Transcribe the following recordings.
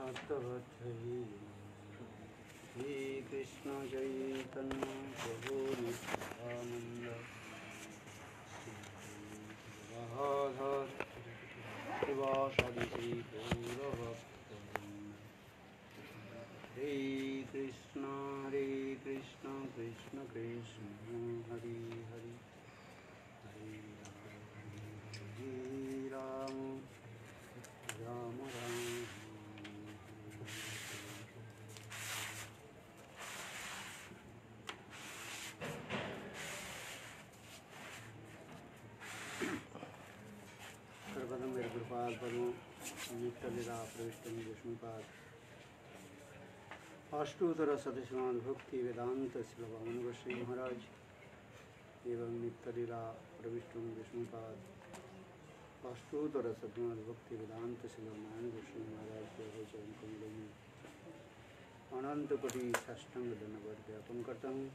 तवत्थै श्री कृष्ण चैतन्य प्रभु Nityanand rather शिवासादि गौरभक्तवृंद हरे कृष्ण कृष्ण कृष्ण हरे हरे हरे राम राम राम। सर्वदम मेरे गुरुपाद पद्म नित्यलीला प्रविष्टम विष्णुपाद अष्टोत्तर सतश्रीमान भक्ति वेदांत शिलवामन गोस्वामी महाराज एवं नित्यलीला प्रविष्टम विष्णुपाद अष्टोत्तर सतश्रीमान भक्ति वेदांत शिलवामन गोस्वामी महाराज के चरण कमलों में अनंत कोटि साष्टांग दंडवत ज्ञापन करता हूँ।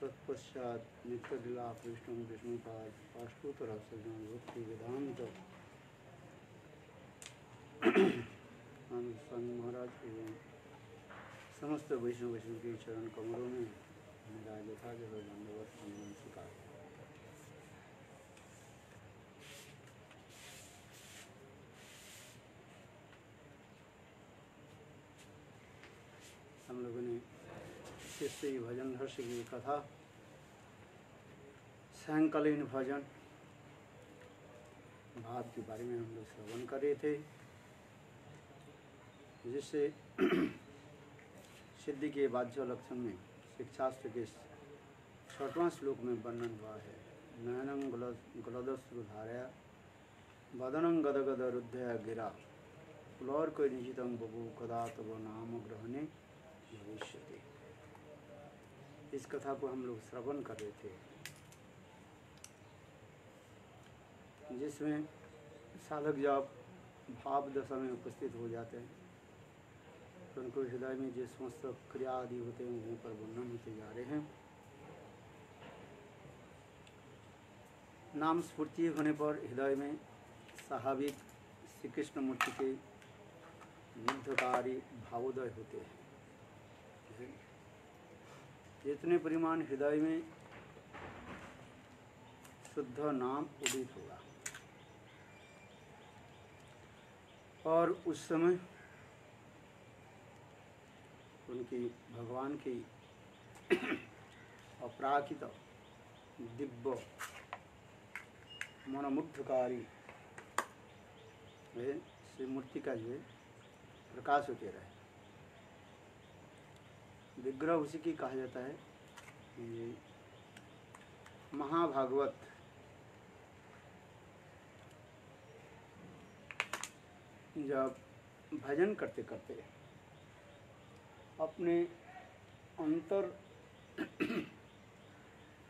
तत्पश्चात नित्यलीला प्रविष्टम विष्णुपाद अष्टोत्तर सतश्रीमान भक्ति वेदांत स्वामी महाराज एवं समस्त वैष्णव के चरण कमलों में मेरा यथा जगह दंडवत प्रणाम स्वीकार। हम लोगों ने शिष्य भजन हर्ष की कथा सायंकालीन भजन भाव के बारे में हम लोग श्रवण कर रहे थे, जिससे सिद्धि के बाध्य लक्षण में शिक्षास्त्र के 6वां श्लोक में वर्णन हुआ है। नयनं गलदश्रुधारया वदनं गदगद रुद्धया गिरा पुलर्कनिहितं बभू कदा तव नाम ग्रहणे भविष्यति। इस कथा को हम लोग श्रवण कर रहे थे, जिसमें साधक जब भाव दशा में उपस्थित हो जाते हैं तो उनको हृदय में जो समस्त क्रिया आदि होते हैं उन पर वर्णन होते जा रहे हैं। नाम स्फूर्ति होने पर हृदय में स्वाभाविक श्री कृष्ण मूर्ति के युद्धकारी भावोदय होते हैं। जितने परिमाण हृदय में शुद्ध नाम उदित होगा और उस समय उनकी भगवान की अपराकित दिव्य मनोमुग्धकारी श्री मूर्ति का जो प्रकाश होते रहे। विग्रह उसी की कहा जाता है। ये महाभागवत जब भजन करते करते अपने अंतर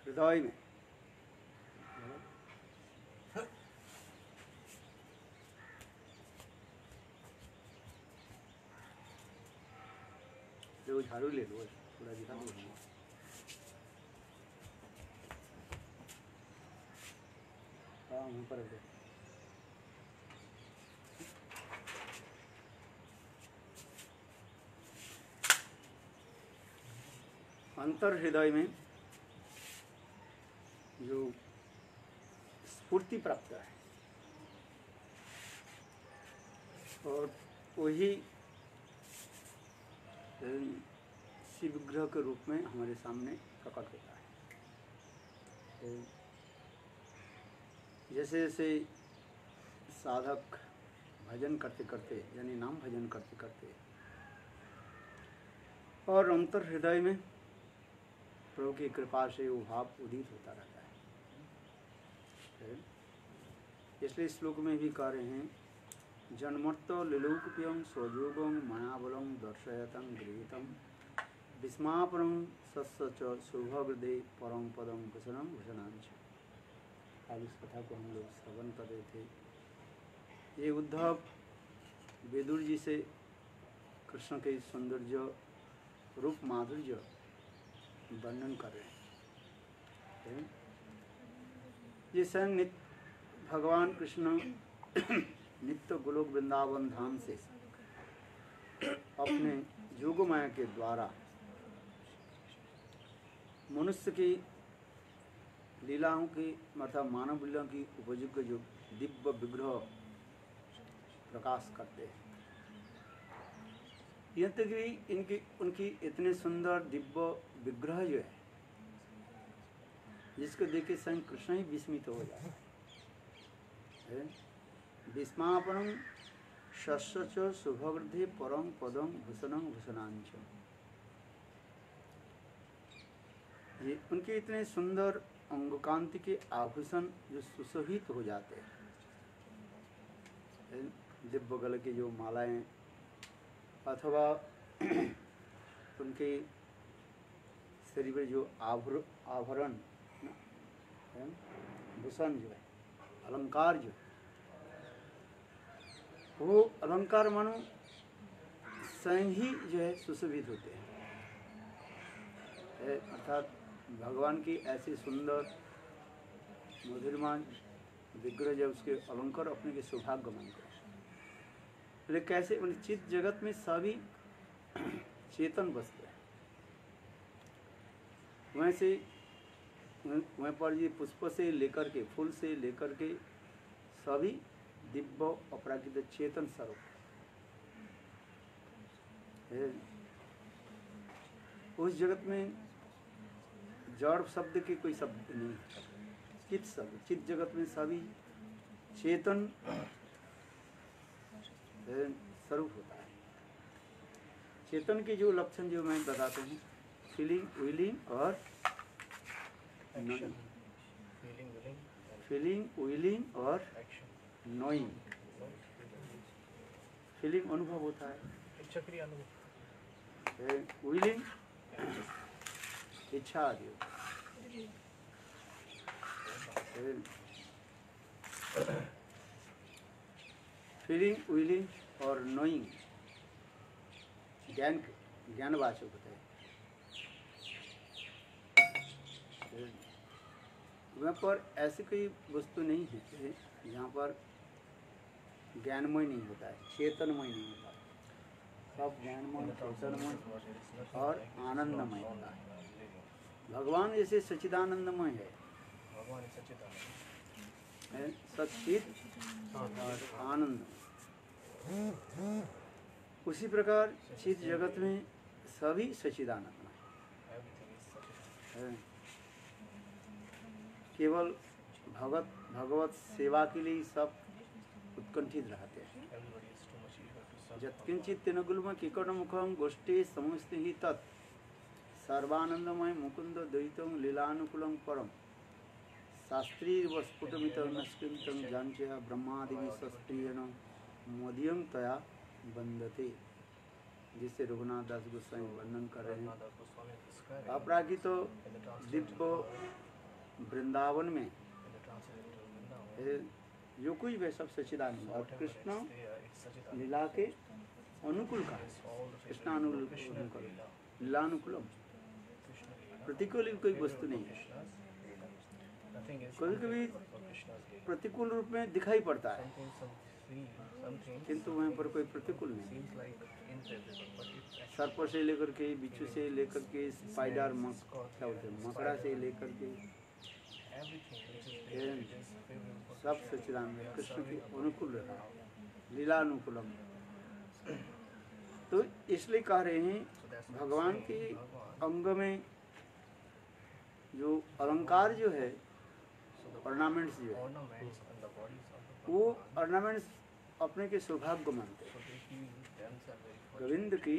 हृदय में जो झाड़ू ले लो, थोड़ा दिखा दो। हाँ वहाँ पर दे। अंतर हृदय में जो स्फूर्ति प्राप्त है और वही शिव विग्रह के रूप में हमारे सामने प्रकट होता है। तो जैसे जैसे साधक भजन करते करते यानी नाम भजन करते करते और अंतर हृदय में प्रभु की कृपा से वो भाव उदित होता रहता है। इसलिए श्लोक में भी कह रहे हैं जन्मर्त लिलोकप्यं स्वयोगं मयाबलं दर्शयतं गृहीतं विस्मापनं सस्य च शुभहृदे परम पदं भूषणं भूषणांच। आज इस कथा को हम लोग श्रवण कर रहे थे। ये उद्धव विदुर जी से कृष्ण के सौंदर्य रूप माधुर्य वर्णन कर रहे हैं। ये स्वयं भगवान कृष्ण नित्य गोलोक वृंदावन धाम से अपने योग माया के द्वारा मनुष्य की लीलाओं की मतलब मानव लीलाओं की उपयुक्त जो दिव्य विग्रह प्रकाश करते हैं। यह तक भी उनकी इतने सुंदर दिव्य विग्रह जो है जिसको देख के स्वयं कृष्ण ही विस्मित हो जाता है। विस्मापनम शस्य शुभवृद्धि परम पदम भूषणं भूषणांच। ये उनके इतने सुंदर अंग कांति के आभूषण जो सुशोभित हो जाते हैं, दिव्य गले की जो मालाएं अथवा उनके शरीर में जो आभरण भूषण जो है, अलंकार जो है, वो अलंकार मानो स्वयं ही जो है सुशोभित होते हैं। अर्थात भगवान की ऐसी सुंदर मधुरमान विग्रह जब उसके अलंकार अपने के सौभाग्य मानते हैं। लेकिन कैसे चित्त जगत में सभी चेतन वस्तु है, वैसे वहीं पर ये पुष्प से लेकर के फूल से लेकर के सभी दिव्य अपराकृत चेतन स्वरूप है। उस जगत में जड़ शब्द के कोई शब्द नहीं, चित्त शब्द, चित्त जगत में सभी चेतन स्वरूप होता है। चेतन के जो लक्षण जो मैं बताते हैं, फीलिंग, विलिंग और फीलिंग, विलिंग और नोइंग। फीलिंग अनुभव होता है, चक्रीय अनुभव, विलिंग इच्छा आदि, फीलिंग, विलिंग और नोइंग ज्ञानवाचक होता है। वहाँ पर ऐसी कोई वस्तु नहीं है जहाँ पर ज्ञानमय नहीं होता है, चेतनमय नहीं होता है। सब ज्ञानमय, चेतनमय और आनंदमय होता है। भगवान जैसे सच्चिदानंदमय है, सच्चिद और आनंद। उसी प्रकार चित्त जगत में सभी सच्चिदानंदमय है। केवल भगवत सेवा के लिए सब उत्कंठित रहते हैं। यत्किंचित तेनुगुलम किकट मुखम गोष्ठे समस्ते ही तत् सर्वानंदमय मुकुंद द्वैतम लीलानुकूलम परम शास्त्री वस्फुटमित नस्कृतं जांचया ब्रह्मादि सस्त्रीयन मोदियं तया वंदते, जिसे रघुनाथ दास गोस्वामी वर्णन कर रहे हैं। अपरागित तो दिव्य वृंदावन में जो कुछ भी सब सच्चिदानंद और कृष्ण लीला के अनुकूल का, कृष्णानुकूल, लीलानुकूलम, प्रतिकूल कोई वस्तु नहीं है। कभी कभी प्रतिकूल रूप में दिखाई पड़ता है, किंतु वहाँ पर कोई प्रतिकूल नहीं। सर्प से लेकर के, बिच्छू से लेकर के, स्पाइडर, क्या बोलते हैं, मकड़ा से लेकर के सब सच्चिदानंद कृष्ण के अनुकूल रहा, लीलानुकूलम। तो इसलिए कह रहे हैं भगवान के अंग में जो अलंकार जो है, ऑर्नामेंट्स जो है, वो ऑर्नामेंट्स अपने के सौभाग्य मानते हैं। गोविंद की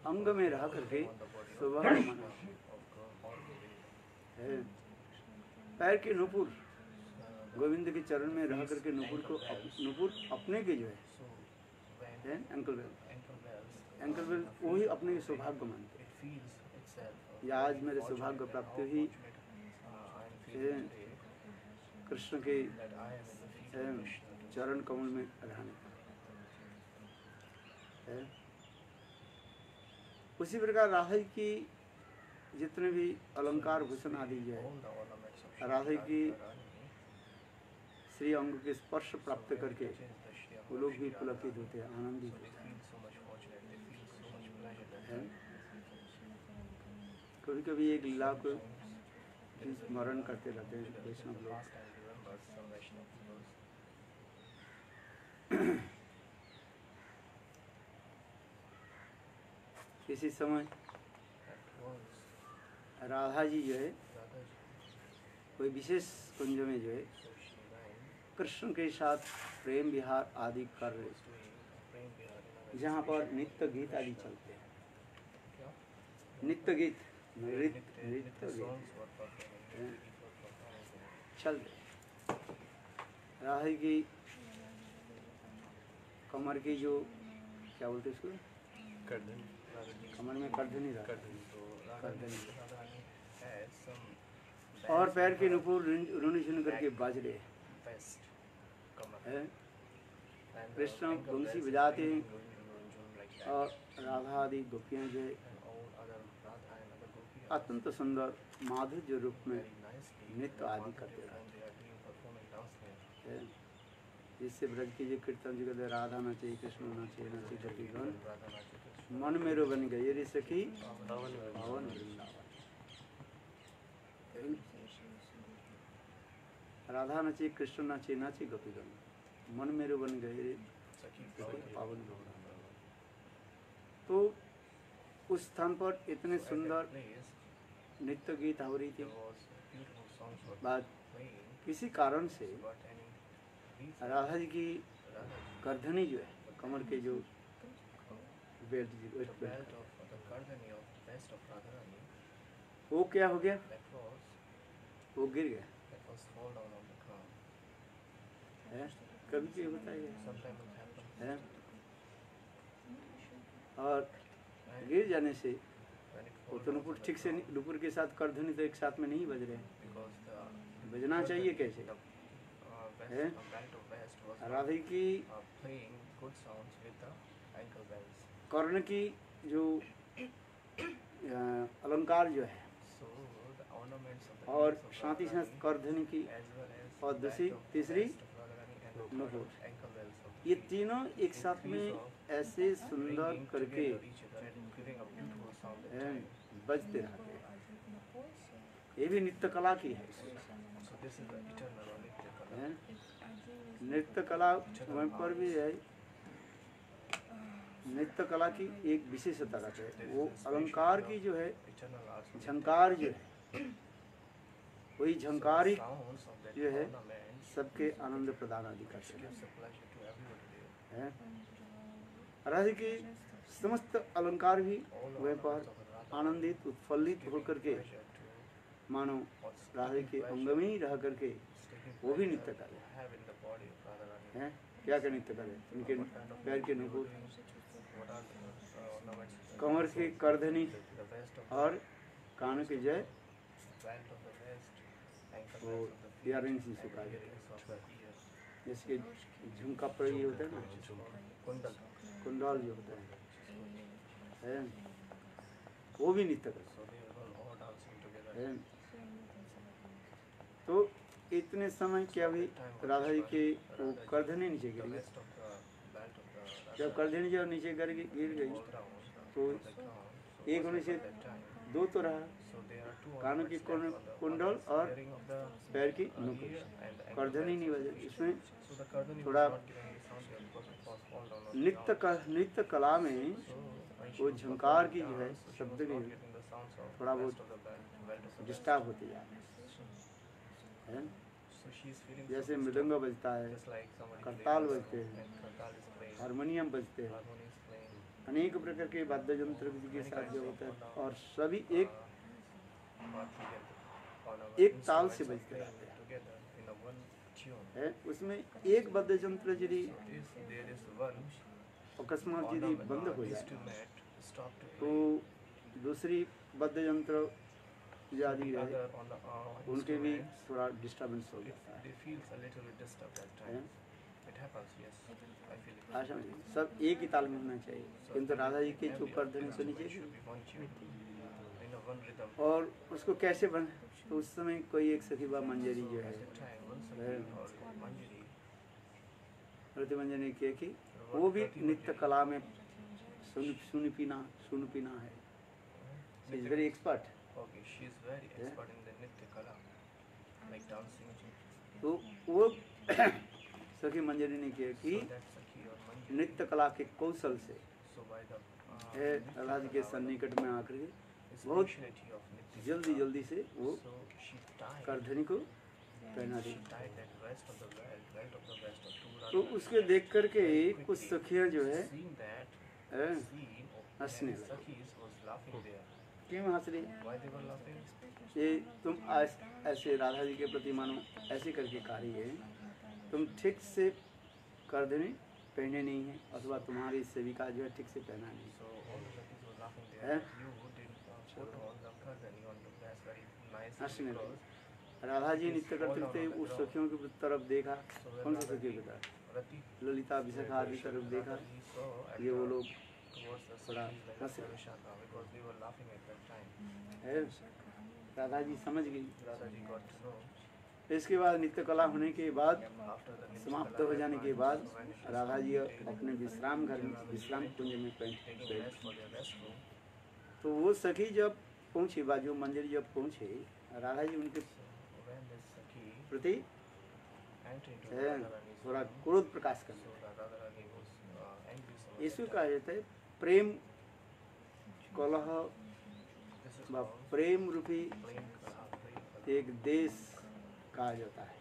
अंग में रह करके सौभाग्य मानते हैं। पैर के नुपुर, गोविंद के चरण में रह करके नुपुर अपने के जो है एंकल बेल वही अपने के सौभाग्य मानते हैं। या आज मेरे सौभाग्य प्राप्ति हुई कृष्ण के चरण कमल में रहने का। उसी प्रकार राधा की जितने भी अलंकार भूषण आदि जो है, राधा की श्री अंग के स्पर्श प्राप्त करके वो लोग भी पुलकित होते हैं, आनंदित होते हैं। है। कभी कभी एक लीला को स्मरण करते रहते हैं वैष्णव लोग। इसी समय राधा जी जो है कोई विशेष कुंज में जो है कृष्ण के साथ प्रेम विहार आदि कर रहे, जहाँ पर नित्य गीत आदि चलते हैं। नित्य गीत नृत्य गीत चल रहे। राधा की कमर की जो क्या बोलते इसको, कमर में करधनी करधनी और पैर के नुपुर रुन झुन करके बाज रहे हैं। कृष्ण बंसी बजाते हैं और राधा आदि गोपियाँ जो है अत्यंत सुंदर माधुर्य रूप में नृत्य आदि करते रहते हैं। जिससे ब्रज की जो कीर्तन जी कहते राधा नाचे कृष्ण नाचे नाचे गोपी गण मन मेरो बन गए रे सखी पावन वृंदावन। राधा नाचे कृष्ण नाचे नाचे गोपी गण मन मेरो बन गए रे सखी पावन वृंदावन। तो उस स्थान पर इतने सुंदर नृत्य गीत हो रही थी। बाद किसी कारण से राधा जी की करधनी जो है कमर के जो बेल्ट वो क्या हो गया, वो गिर गया है। कभी भी होता है। और गिर जाने से वो तो नुपुर ठीक से नुपुर के साथ करधनी तो एक साथ में नहीं बज रहे, बजना चाहिए कैसे है। राधा की कर्ण की जो अलंकार जो है और साथ ही साथ करधनी की और दूसरी तीसरी नुपुर, ये तीनों एक साथ में ऐसे सुंदर करके बजते रहते हैं। ये भी नृत्य कला की है। नृत्य कला वहीं पर भी है। नृत्य कला की एक विशेषता रहती है, वो अलंकार की जो है झंकार जो है, वही झंकार ही जो है सबके आनंद प्रदान आदि करते हैं। राधा की समस्त अलंकार भी वहीं पर आनंदित उत्फुल्लित होकर के मानो राधा के अंग में ही रह करके वो भी नृत्य कर रहे हैं। क्या क्या नृत्य कर रहे हैं, उनके पैर के नुपुर, कमर की करधनी और कान के जय वो इयररिंग्स सुखा जिसके झुमका पर ये होता है ना, कुंडल जो होता है वो भी नृत्य करते हैं। तो इतने समय क्या हुई, राधा जी के वो करधनी नीचे गिर गई। जब करधनी जो नीचे गिर गई तो एक होने से दो तो रहा, कानों की कुंडल और पैर की नुपुर, करधनी नहीं बजे। इसमें थोड़ा नृत्य कला में वो झंकार की जो है शब्द भी थोड़ा बहुत डिस्टर्ब होते जा रहे हैं। जैसे मृदंग बजता है, करताल बजते हैं, हारमोनियम बजते हैं, अनेक प्रकार के वाद्य यंत्र के साथ जो होता है और सभी एक ताल से बजते रहते हैं। उसमें एक वाद्य यंत्र यदि अकस्मात यदि बंद हो जाए तो दूसरी वाद्य यंत्र आदि है उनके भी थोड़ा डिस्टर्बेंस हो जाता है। सब एक ही ताल में होना चाहिए, किंतु राधा जी के चुप करधनी से नीचे और उसको कैसे बन, तो उस समय कोई एक सखीबा मंजरी जो है रति मंजरी की कि वो भी नृत्य कला में सुनी पीना सुनपिना है, she is very expert. Okay, she is very expert in the Nitya Kala, like dancing. तो वो सखी मंजरी ने किया कि So that Sakhi or Manjari. नृत्य कला के कौशल से So by the Radha ji के सन्निकट में आकर के बहुत speciality of Nitya जल्दी Kala. जल्दी से वो So she tied. करधनी को पहना दी। She tied that vest of the belt of the vest of two तो Radha. उसके देख करके कुछ सखियां जो है Seeing that हैं, scene, हंसने many लगी। Sakhis was laughing there. क्यों हंस रही? Why they were laughing? ये तुम ऐसे राधा जी के प्रति मानो ऐसे करके कार्य है, तुम ठीक से करधनी पहने नहीं है, अथवा तुम्हारी सेविका जो है ठीक से पहना नहीं। So all the Sakhis were laughing there. हैं? You didn't put on the curtain, on the vest very nice हंसने because लगी। राधा जी नृत्य करते करते उस सखियों की तरफ देखा। कौन सी सखियों की तरफ? Rati ललिता विशाखा आदि तरफ देखा। he saw at ये वो the- लोग towards the थोड़ा Sakhis like हंसे। Vishaka because they were laughing at that time. है, राधा जी समझ गई। Radha ji got to know इसके बाद नृत्य कला होने के बाद after the Nitya समाप्त Kala हो जाने के had बाद gone, so when it was Radha ji completed, अपने विश्राम घर में विश्राम कुंज में taking बैठ। rest for their restroom. तो वो सखी जब पहुंची, बाजू मंजरी जब पहुंचे, राधा जी उनके So when this Sakhi प्रति entered into है, Radharani's थोड़ा room, क्रोध प्रकाश करने so the Radharani was angry so much इसको that कहा जाता है प्रेम कलह this is व called प्रेम रूपी Prem Kala, Prem Kala. एक देश कहा जाता है।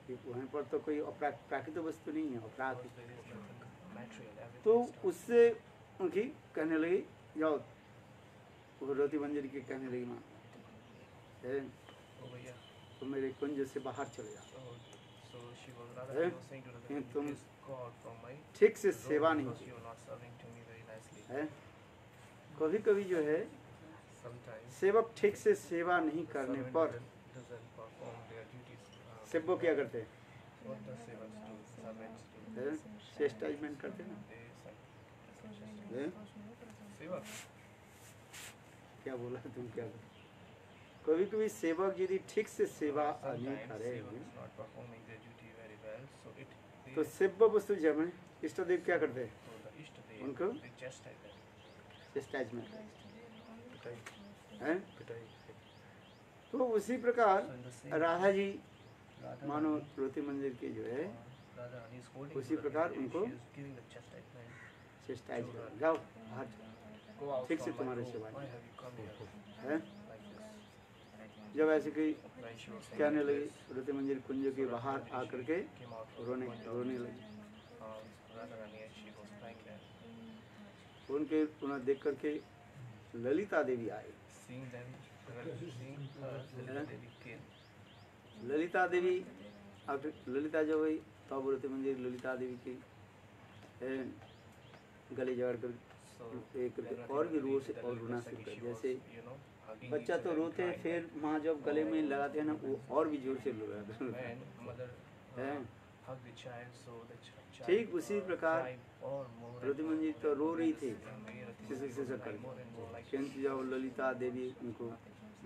कि वहीं पर तो कोई प्राकृतिक वस्तु नहीं है, अप्राकृतिक। There is nothing material, everything तो is done. उससे उनकी कहने लगी, जाओ वो रति मंजरी की कहने लगी, माँ है, Over here. तो मेरे कुंज से बाहर चले जाओ, So she was Radharani was saying to Radharani, तुम please go out from my ठीक से room सेवा नहीं because की you are not serving to me very nicely. है। कभी कभी जो है Sometimes सेवक ठीक से सेवा नहीं करने servant पर doesn't perform their duties. सेवक क्या करते हैं? What does servants do? Servants do. है, चेस्टाइजमेंट करते हैं ना। They है? Seva. क्या बोला तुम, क्या बोला? कभी कभी सेवक यदि ठीक से सेवा नहीं Sometimes करे servant is not performing their duty very well, so it तो सेव्य वस्तु जब है इष्ट देव क्या करते हैं? so the Ishtadev, उनको they chastise them. चेस्टाइजमेंट Pitai. है। Pitai. तो उसी प्रकार So in the same Radha ji Radha मानो Rani, रोटी मंदिर के जो है Radha Rani is holding उसी to प्रकार Radha, उनको she is giving the chastisement. Chastise कर, जाओ बाहर जाओ, Go out ठीक से from my तुम्हारे room. सेवा Why नहीं have you come here है। like this? जब ऐसे कोई When she was saying कहने लगी, this, रोटी मंदिर कुंज के बाहर आकर के came out from रोने the window, रोने लगी। Radha Rani, and she was crying there. उनके उन्हें देख करके ललिता देवी आई। Seeing them, seeing her, Lalita Devi came. Lalita Devi अब ललिता जब हुई तब रोटी मंदिर ललिता देवी की है, गले जगड़ कर So एक when करके Radha और भी Rani रो reached से the और Lalita रोना Sakhi, शुरू कर, she was, जैसे you know, hugging बच्चा each तो other, रोते हैं, crying. फिर माँ जब गले में लगाते हैं ना वो और भी जोर से रोते हैं। When mother हैं। hugged the child, so the child ठीक उसी प्रकार cried or more and roti more मंदिर and तो रो more. रही थी, And Mary Rati किसी was से crying कर more and more like किंतु जब ललिता देवी उनको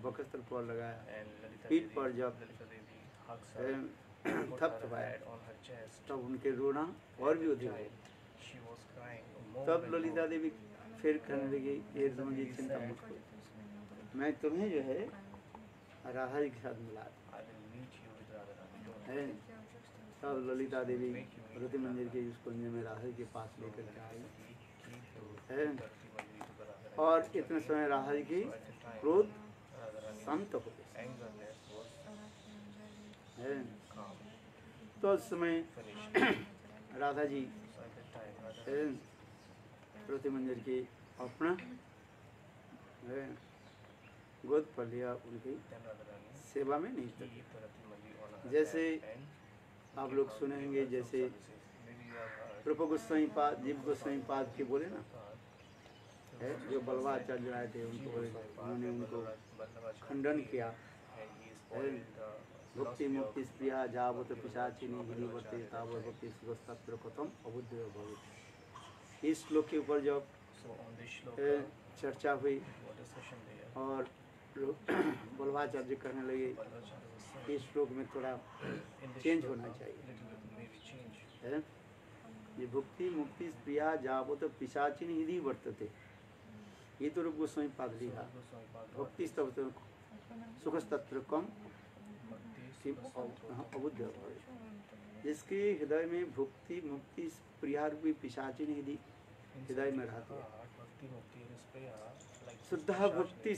बकस्तर पर लगाया, and Lalita पीठ Devi, पर जब Lalita Devi hugs है, her, put थप her थपाया, head on her chest. तब उनके रोना और भी अधिक हो गया। She was crying more तब and ललिता more. देवी फिर कहने लगी, ये समझिए चिंता मत करो, मैं तुम्हें जो है राधा जी के साथ मिला दूं। I will meet you with Radha Rani. Don't है। तब ललिता देवी रोटी मंदिर के उस कुंज में राधा जी के पास लेकर के आई है। और इतने समय राधा जी की क्रोध शांत हो गई Angerness was है। calm, तो उस समय finished. Radha ji So at that time, Radha है, Rani, रोटी मंदिर की अपना है, गोद पर लिया, उनकी then Radha Rani सेवा में नहीं keep थी। the Rati Mandi on her जैसे lap and आप keep लोग her सुनेंगे, doing her जैसे services. Maybe you have heard रूप गोस्वामी पाद, जीव गोस्वामी पाद के बोले ना है, जो बलवाचार्य आए थे उनको बोले, उन्होंने उनको खंडन किया है। भक्ति मुक्ति स्प्रिया जावत पिशाचिनी गिरिवते तावत भक्ति सुगस्तत्र कथम अबुद्धि भविष्य। इस श्लोक के ऊपर जब So on this है, shloka, चर्चा हुई what discussion there, और बलवाचार्य कहने लगे Bhadracharya was saying, इस श्लोक में थोड़ा in this चेंज shloka, होना चाहिए little bit maybe change. है। ये भक्ति मुक्ति स्प्रिया जावत पिशाचिनी यदि वर्तते, ये तो रूप गोस्वामी पाद So लिखा, Goswami Pad wrote भक्ति this. स्तव सुख तत्र कम Bhakti अबुद्ध भवे। जिसके हृदय में भक्ति मुक्ति प्रिया रूपी पिशाचिनी यदि हृदय में रहती है, Bhakti Mukti is prayer like शुद्ध भक्ति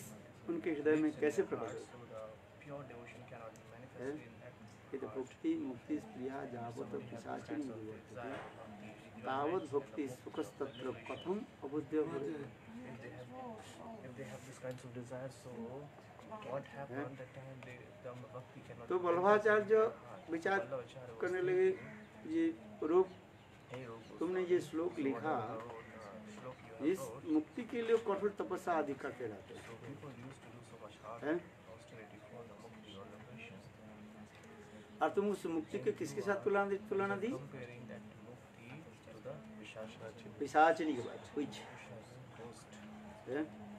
उनके हृदय में कैसे प्रकट होगी? So the pure devotion cannot be manifested in that ये तो भक्ति मुक्ति प्रिया जावत पिशाचिनी निवर्तते तावत भक्ति सुख तत्र कथम अबुद्ध भवे। if they have this kinds of desires, so what happened that time the bhakti cannot तो be बल्लभाचार्य manifested. विचार Vallabhacharya was करने लगे, ये रूप Hey, Rup, तुमने ये श्लोक लिखा, shlok you इस have wrote, मुक्ति के लिए कठोर तपस्या आदि करते रहते हैं। so people used to do so much hard हैं? austerity for the mukti or liberation. और तुम उस मुक्ति के किसके साथ तुलना दी? Comparing that mukti to the Vishashra पिशाचिनी के बाद कुछ ghost,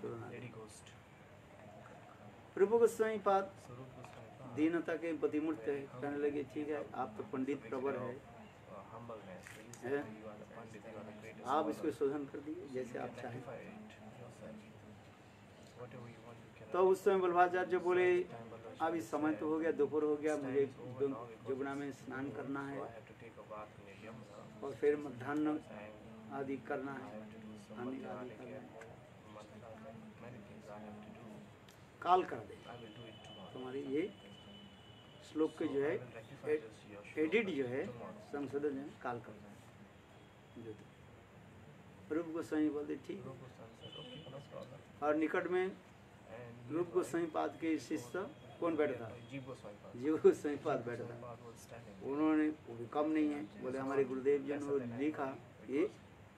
तुलना दी। lady ghost. रूप गोस्वामी पाद So Rup Goswami Pad, दीनता के प्रतिमूर्त है, कहने लगे ठीक है आप तो पंडित प्रवर है, humbleness. So he हैं? said, you are the pandit, you are the greatest आप scholar. इसको शोधन कर दीजिए You जैसे can आप चाहें। rectify it yourself. Whatever you want, you can. तो उस समय बल्लभाचार्य बोले Time Vallabhacharya अब इस समय तो said, हो गया, दोपहर हो गया, मुझे "Time is over now because Yamuna में it's स्नान noon, करना so है I have to take a bath in the Yamuna, और फिर मध्याह्न and आदि करना I है, have to do some आदि madhyana आदि करना care, है, many things I have to do. काल कर दे। I will do it tomorrow. तुम्हारी ये श्लोक के So जो I है will rectify this your shloka edit जो है tomorrow. संशोधन जो है काल कर दे। जो तो रूप गोस्वामी बोलते ठीक है। Rup Goswami said, okay, no problem. और निकट में And रूप गोस्वामी पाद के शिष्य कौन बैठा था? Jeev Goswami Pad. जीव गोस्वामी पाद बैठा Goswami था। Pad was standing. उन्होंने, वो भी कम नहीं है, बोले हमारे गुरुदेव जी ने लिखा ये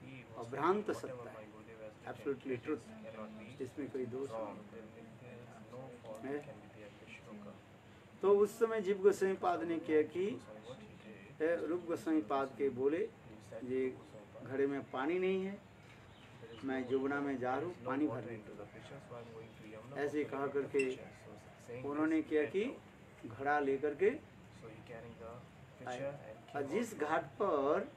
He was अभ्रांत whatever सत्ता my है, Gurudev has written, absolutely it truth, cannot be इसमें कोई दोष wrong. नहीं। There is no fault है? can be there in the shloka. तो उस समय जीव गोस्वामी पाद ने किया कि Goswami, what he did, रूप गोस्वामी पाद के बोले he said ये to Goswami Pad, घड़े में पानी नहीं है, there is मैं यमुना में जा रहा हूँ no पानी water भरने। into the pitcher, so I am going to Yamuna ऐसे to कहा fill the करके pitcher. So saying उन्होंने this, किया he कि went out. घड़ा लेकर के So he carrying the pitcher and और came जिस out. घाट पर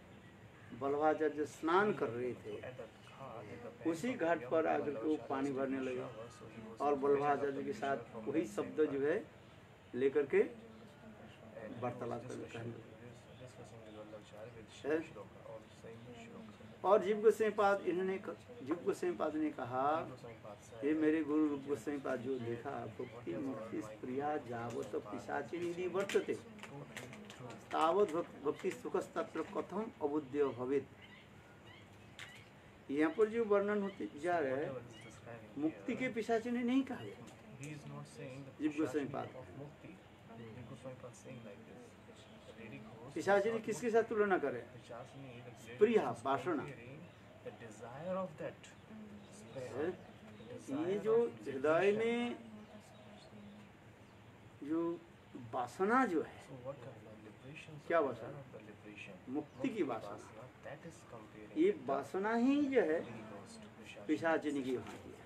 बल्लभाचार्य स्नान कर रहे थे At the ghat, at the bank उसी of the घाट पर Yamuna, आकर के वो Vallabhacharya पानी was भरने taking लगे shower, so he was और fetching बल्लभाचार्य up के the साथ pitcher from वही that शब्द same जो ghat. है लेकर के And he वार्तालाप was करने discussing लगे। with Vallabhacharya with है? shloka, all the same shloka. और जीव गोस्वामी पाद इन्होंने जीव गोस्वामी पाद ने कहा Goswami Pad said, ये मेरे गुरु रूप गोस्वामी पाद जो लिखा भक्ति मुक्ति प्रिया जावत पिशाचिनी यदि वर्तते तावत भक्ति सुख तत्र कथम अबुद्ध भवेत्। यहाँ पर जो वर्णन होते जा रहा है whatever is describing मुक्ति के here, पिशाचिनी नहीं कहा गया। he is not saying the Jeev Goswami Pishachini Pad. of Mukti. Jeev Goswami Pad saying like this. The lady goes. पिशाचिनी किसके साथ तुलना करे? Pichasini, the lady Priya, is वासना। comparing the desire of that है? spirit. the ये desire जो of हृदय execution. में जो वासना जो है So what kind of liberation? क्या So वासना? desire of the liberation. मुक्ति की वासना, That is comparing. ये with the वासना ही जो है lady goes to Pichasini. पिशाचिनी की भांति है।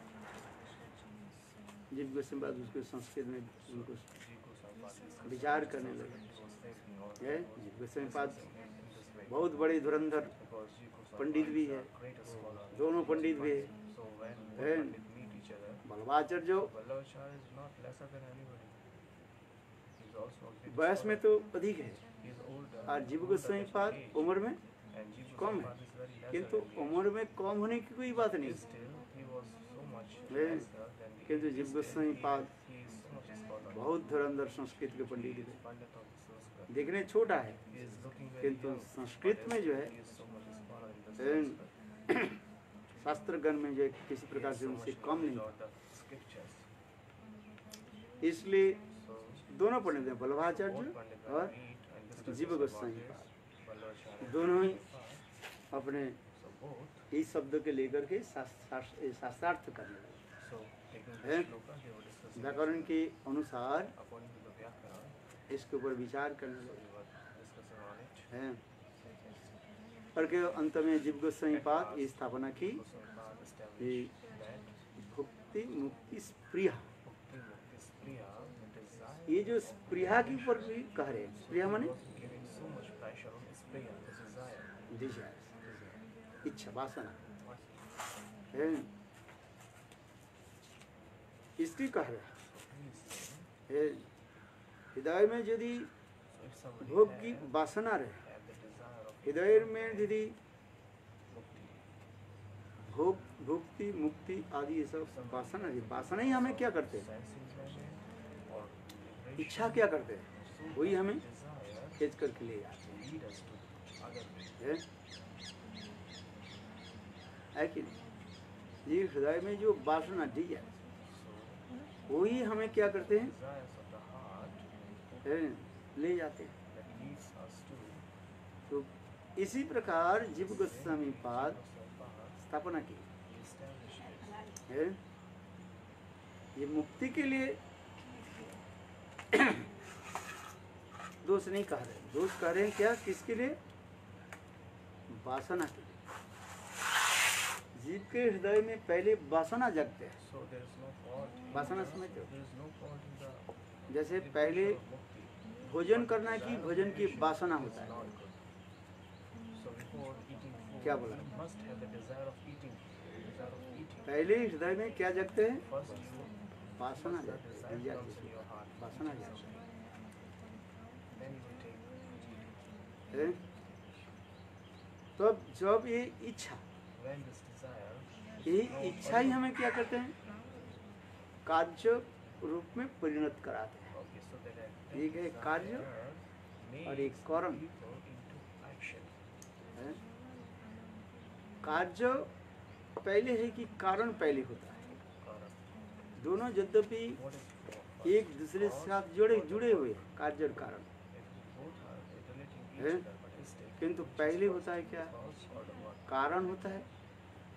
जीव गोस्वामी पाद उसको संस्कृत में उनको Jeev Goswami Pad is विचार करने लगे। he was thinking all है? that. जीव गोस्वामी पाद In this way. बहुत बड़े धुरंधर Because Jeev Goswami Pandit Pad भी is है, a greatest scholar. दोनों पंडित भी है। So when both है? pandit meet each other, Vallabhacharya जो Vallabhacharya is not lesser than anybody. He is also a great वयस में scholar. तो अधिक है He is older. और जीव older गोस्वामी than पाद age. उम्र में And Jeev कम Goswami है, Pad is very lesser किंतु in age. उम्र में कम होने की कोई बात नहीं। Still, he was so much है? lesser than the किंतु age. जीव Still, गोस्वामी पाद he is so much a scholar. बहुत धुरंधर संस्कृत के He पंडित is थे। pandit of the Sanskrit. देखने छोटा है He is looking very किंतु young, संस्कृत but में जो है he is so much a scholar in the है, Sanskrit. शास्त्रगण में जो है किसी He प्रकार has से so उनसे much कम knowledge नहीं। of the scriptures. इसलिए So दोनों पंडित हैं, both बल्लभाचार्य pandit और meet and discuss जीव about गोस्वामी this. पाद Vallabhacharya दोनों ही Pad. अपने So both, इस शब्द के लेकर के शास्त्रार्थ करने लगे। so taking है? the shloka, they were discussing व्याकरण के अनुसार according to the Vyakaran, इसके ऊपर विचार करने so लगे they were discussing on it. हैं। करके अंत में जीव गोस्वामी पाद ये स्थापना की Goswami Pad ये established that भक्ति मुक्ति Supriya. Bhakti Mukti Spriya, the desire, ये जो स्प्रिया के ऊपर भी कह रहे हैं, स्प्रिया माने was giving so much pressure on Spriya, the desire. Desire, इच्छा, वासना है। इसकी कह रहे He is saying, हैं हृदय में यदि so if somebody भोग की have वासना रहे, the desire of हृदय में यदि mukti, भोग भुक्ति मुक्ति आदि ये सब वासना है, वासना ही हमें क्या करते हैं, sense enjoyment or liberation, इच्छा क्या करते हैं, so वही हमें desire खींच करके ले जाते lead us to other way. हैं, है कि नहीं? ये हृदय में जो वासना डिजायर, So वही हमें क्या करते हैं, desires of the heart हैं, ले जाते हैं। that leads us to तो इसी प्रकार जीव गोस्वामी पाद Sarvabhav, स्थापना की he establishes है। ये मुक्ति के लिए दोष नहीं कह रहे, दोष कह रहे हैं क्या, किसके लिए, वासना के लिए। जीव के हृदय में पहले वासना जगते हैं, so there is no fault in वासना the, समझते हो, there is no fault in the जैसे पहले mukti. भोजन करना की भोजन की वासना होता है, Not good. So before eating food, क्या बोला? you must have the desire of eating. Desire of eating. पहले हृदय में क्या जगते हैं, First you वासना the जगते desire हैं, comes in your heart. वासना जगते Then you will take food. हैं। तब जब ये इच्छा, When this desire, यही इच्छा ही हमें क्या करते हैं, कार्य रूप में परिणत कराते हैं। okay, so that एक है कार्य और एक कारण people into action. है। कार्य पहले है कि कारण पहले होता है, Karan. दोनों यद्यपि What is first? एक दूसरे के साथ जुड़े हुए हैं, कार्य और कारण, Both are relating each हैं? other, but is taken किंतु पहले होता है क्या, cause or the one. कारण होता है,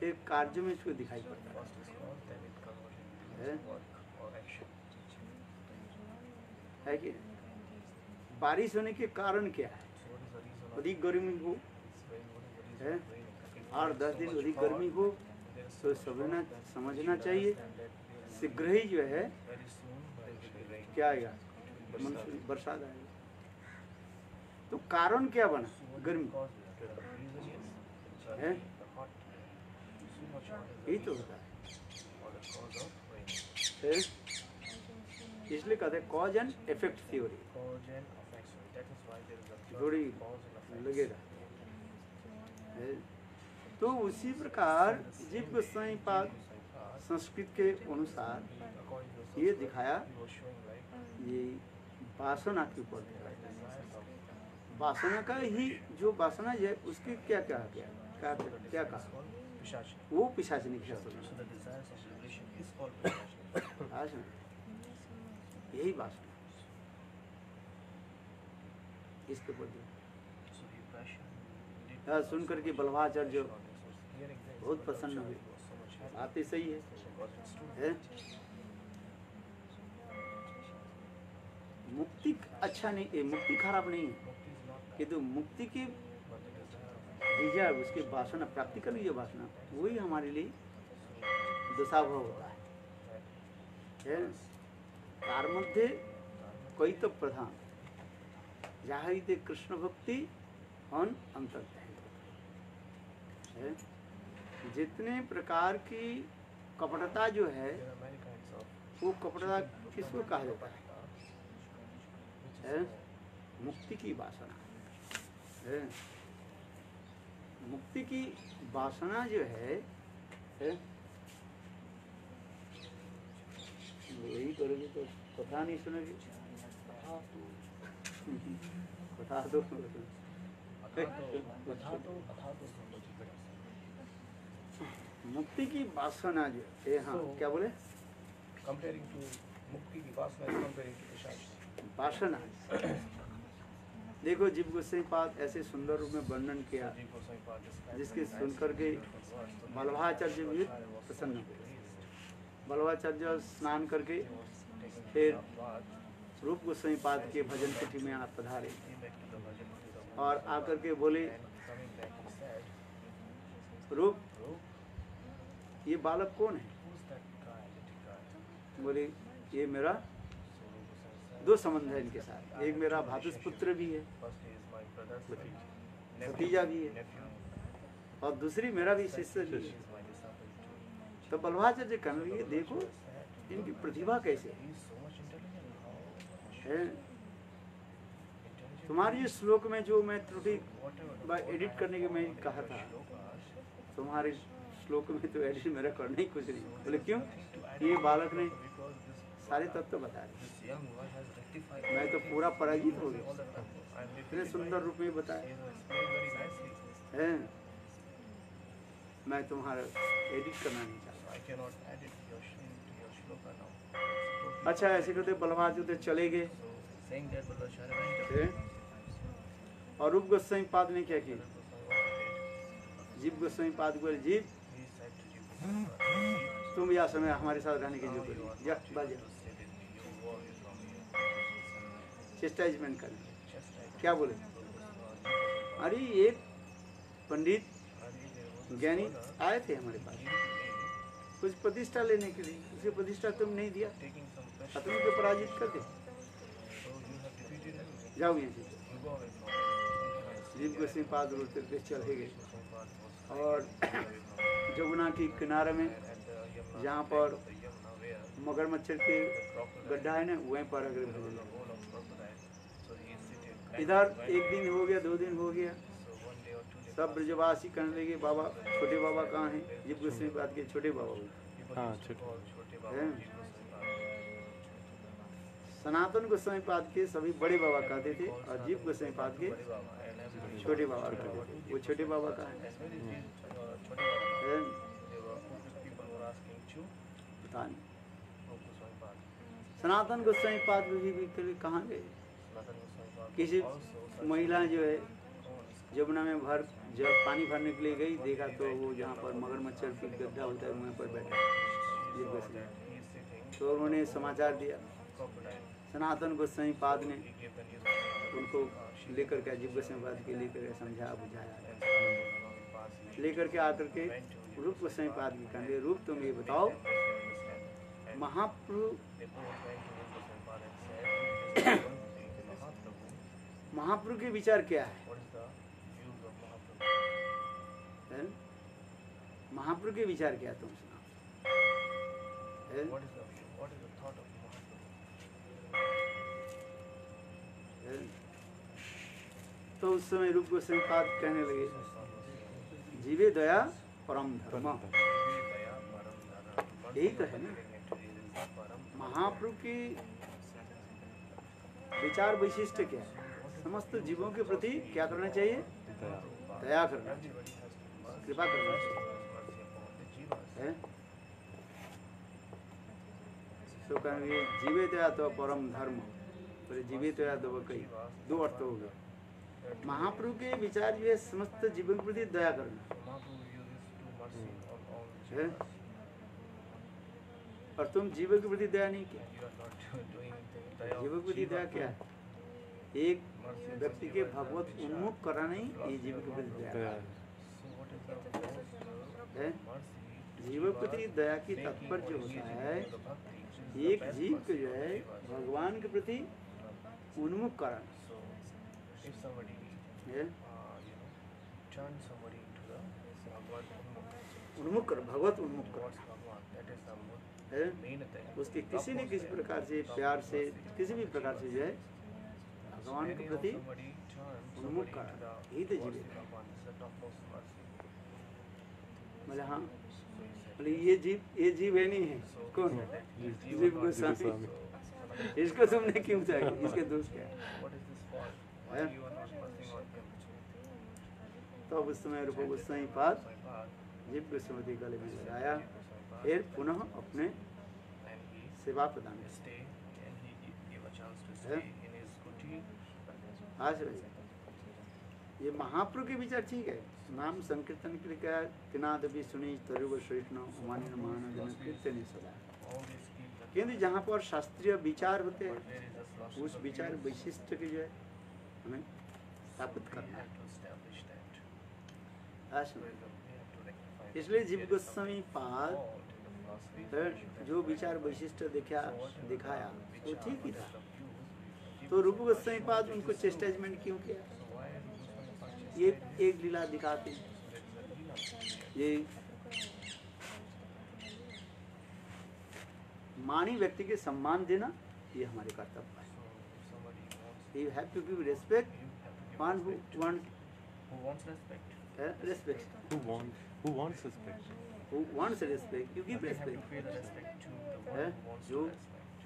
फिर कार्य में इसको दिखाई पड़ता First is cause, then it converted हैं? into work or action. है कि बारिश होने के कारण क्या है, So what is the reason of अधिक गर्मी हो, this rain? What is the reason हैं? of raining? If और there is 10 so दिन much अधिक fog, गर्मी हो, there is तो so much समझना fog, then समझना we should चाहिए understand that there is शीघ्र ही जो है very soon there will be rain. क्या आएगा, मानसून बरसात आएगा। तो कारण क्या बना, So what गर्मी, causes it? The reason is the हैं? the hot, so much hot is the यही तो reason होता है, or the cause of rain. है? इसलिए कहते हैं cause and effect theory, Cause and effect. So that is why there is a थोड़ी cause and effect. लगेगा, है? तो उसी प्रकार जीव गोस्वामी पाद संस्कृत के अनुसार ये दिखाया, ये वासना के ऊपर दिखाया, वासना का ही जो वासना है उसके क्या क्या क्या क्या क्या कहा, वो पिशाचिनी की वासना, यही वासना इसके ऊपर सुन करके बल्लभाचार्य बहुत प्रसन्न हुए, बात ही सही है? मुक्ति अच्छा नहीं, मुक्ति खराब नहीं है, किंतु मुक्ति की डिजायर, उसकी वासना प्राप्ति करने की वासना, वही हमारे लिए दशाभाव होता है। तार मध्य कोई तो प्रधान जहाँ ही कृष्ण भक्ति अन अंतर है। जितने प्रकार की कपटता जो है, वो कपटता किसको कहा जाता है? मुक्ति की वासना है। मुक्ति की वासना जो है वही करोगे तो कथा नहीं सुनोगे, कथा तो मुक्ति की वासना जो है, हाँ क्या बोले, Comparing to mukti की वासना is comparing to पिशाच. वासना। देखो जीव गोस्वामी पाद ऐसे सुंदर रूप में वर्णन किया, जिसके सुनकर के बल्लभाचार्य भी प्रसन्न हुए। बल्लभाचार्य स्नान करके फिर रूप गोस्वामी पाद के भजन कुटी में आप पधारे और आकर के बोले, रूप ये बालक कौन है? बोले ये मेरा दो संबंध है इनके साथ, एक मेरा भातुषपुत्र भी है, भतीजा भी है, और दूसरी मेरा भी शिष्य भी है। तो बल्लभाचार्य कहने लगे, देखो इनकी प्रतिभा कैसे He is so much intelligent. How much है? intelligent तुम्हारे he इस is. श्लोक में जो मैं त्रुटि Whatever the by quote I edit have करने के मैं found in कहा your था, shlokas, तुम्हारे श्लोक में तो एडिट मेरा करना ही कुछ नहीं। so बोले there is क्यों? nothing to add ये in बालक ने because this सारे Bala, तत्व बता रहे। this young one has rectified मैं तो everything. पूरा पराजित He हो knows गया। all the tattva. I am इतने defeated सुंदर by रूप में him. बताया He has explained very nicely. है। मैं तुम्हारा एडिट करना नहीं चाहता। I cannot add it to your shloka now. It's अच्छा, ऐसे करते बलवान जो चले गए so saying that Balacharya went है? और रूप गोस्वामी पाद ने क्या किया? Goswami जीव गोस्वामी पाद को बोले, जीव he said to Jiva Goswami, तुम यह समय हमारे साथ रहने की now जो you करिए, are जा not able बाजा to stay with me. You go away from here. चेस्टाइजमेंट कर। Just like क्या बोले? अरे एक पंडित ज्ञानी आए थे हमारे पास कुछ प्रतिष्ठा लेने के लिए, उसे प्रतिष्ठा तुम नहीं दिया, taking some pressure. तुम को पराजित कर दे, So you have defeated him. जाओ यहाँ से। You go away from here. जीव गोस्वामी पाद रोते हुए चले गए Goswami was और away from here. जमुना की किनारे में And at the Yamuna, जहाँ bank पर of the Yamuna where मगरमच्छ के the crocodile, गड्ढा है ना, वहीं पर अगर there was a hole of crocodile. So he is sitting. इधर एक दिन हो गया, 2 दिन हो गया, So one day or 2 days. सब ब्रजवासी कहने लगे, बाबा छोटे बाबा कहाँ हैं? जीव गोस्वामी पाद के छोटे बाबा बोले। People हाँ, used to call Chote Baba है। Jiva Goswami Baba. Sanatan Goswami पाद के सभी बड़े बाबा कहते थे और जीव गोस्वामी पाद के Bade Baba and everybody छोटे बाबा कहते थे। वो छोटे बाबा कहाँ हैं? as well as these Chote Baba. है? They were people were asking Chu पता नहीं। Goswami Baba. सनातन गोस्वामी पाद भी कहाँ गए? Sanatana Goswami Baba किसी also महिला जो है owns जमुना में जब पानी भरने के लिए गई, देखा तो वो जहाँ पर मगरमच्छ की गड्ढा होता है वहाँ पर बैठा है जीव Goswami. that he is sitting तो उन्होंने समाचार दिया, crocodile. सनातन गोस्वामी पाद ने He gave the news to उनको लेकर के जीव गोस्वामी पाद के लेकर के समझाया बुझाया, and Sanatana Goswami Baba लेकर के आकर के रूप गोस्वामी पाद की कहने, रूप तुम ये बताओ, महाप्रभु they both went to Goswami Baba and said, "This is one thing, Mahaprabhu, महाप्रभु के विचार क्या है? what is the views of Mahaprabhu? है? महाप्रभु के विचार क्या तुम सुनाओ? है? What is the view? What is the thought of Mahaprabhu?" है? तो उस समय रूप गोस्वामी पाद कहने लगे, जीवे दया परम धर्म। यही तो है ना, महाप्रभु की विचार वैशिष्ट क्या है? समस्त जीवों के प्रति क्या करना चाहिए? दया करना चाहिए, कृपा करना चाहिए, है? तो कहेंगे जीवे दया तो परम धर्म, बोले जीवे दया तो कई 2 अर्थ हो गए। महाप्रभु के विचार जो है समस्त जीवों के प्रति दया करना है, और तुम जीवों के प्रति दया नहीं किया। जीवों के प्रति दया क्या है? एक व्यक्ति के भगवत उन्मुख कराना ही ये जीवों के प्रति दया है। जीवों के प्रति दया की तात्पर्य जो होता है, एक जीव को जो है भगवान के प्रति उन्मुख कराना है, उन्मुख कर, भगवत उन्मुख कराना है। उसके किसी न किसी प्रकार से प्यार से, किसी भी प्रकार से जो है भगवान के प्रति उन्मुख कराना, यही तो जीव है। बोले हाँ, बोले ये जीव है नहीं है, कौन? जीव गोस्वामी। इसको तुमने क्यों चाहिए? इसके दोष क्या है? तो उस समय रूप गोस्वामी पाद जीव गोस्वामी गले में लगाया, फिर पुनः अपने सेवा प्रदान किया। आज ये महाप्रभु के विचार ठीक है। नाम संकीर्तन के लिए क्या? किनाद भी सुनी तरुव श्रेष्ठ मान महान कीर्तन सदा, किंतु जहाँ पर शास्त्रीय विचार होते हैं उस विचार वैशिष्ट की जो है हमें स्थापित करना है। इसलिए जीव गोस्वामी पाद जो विचार वैशिष्ट दिखाया वो ठीक ही था। तो रूप गोस्वामी पाद उनको चेस्टाइजमेंट क्यों किया? ये एक लीला दिखाते हैं। ये मानी व्यक्ति के सम्मान देना ये हमारे कर्तव्य है। So somebody wants, you have to give respect you have to give one respect to who wants respect. Respect Who wants respect? Who wants respect you give But they have to respect. pay the respect to the है, one who wants जो to respect.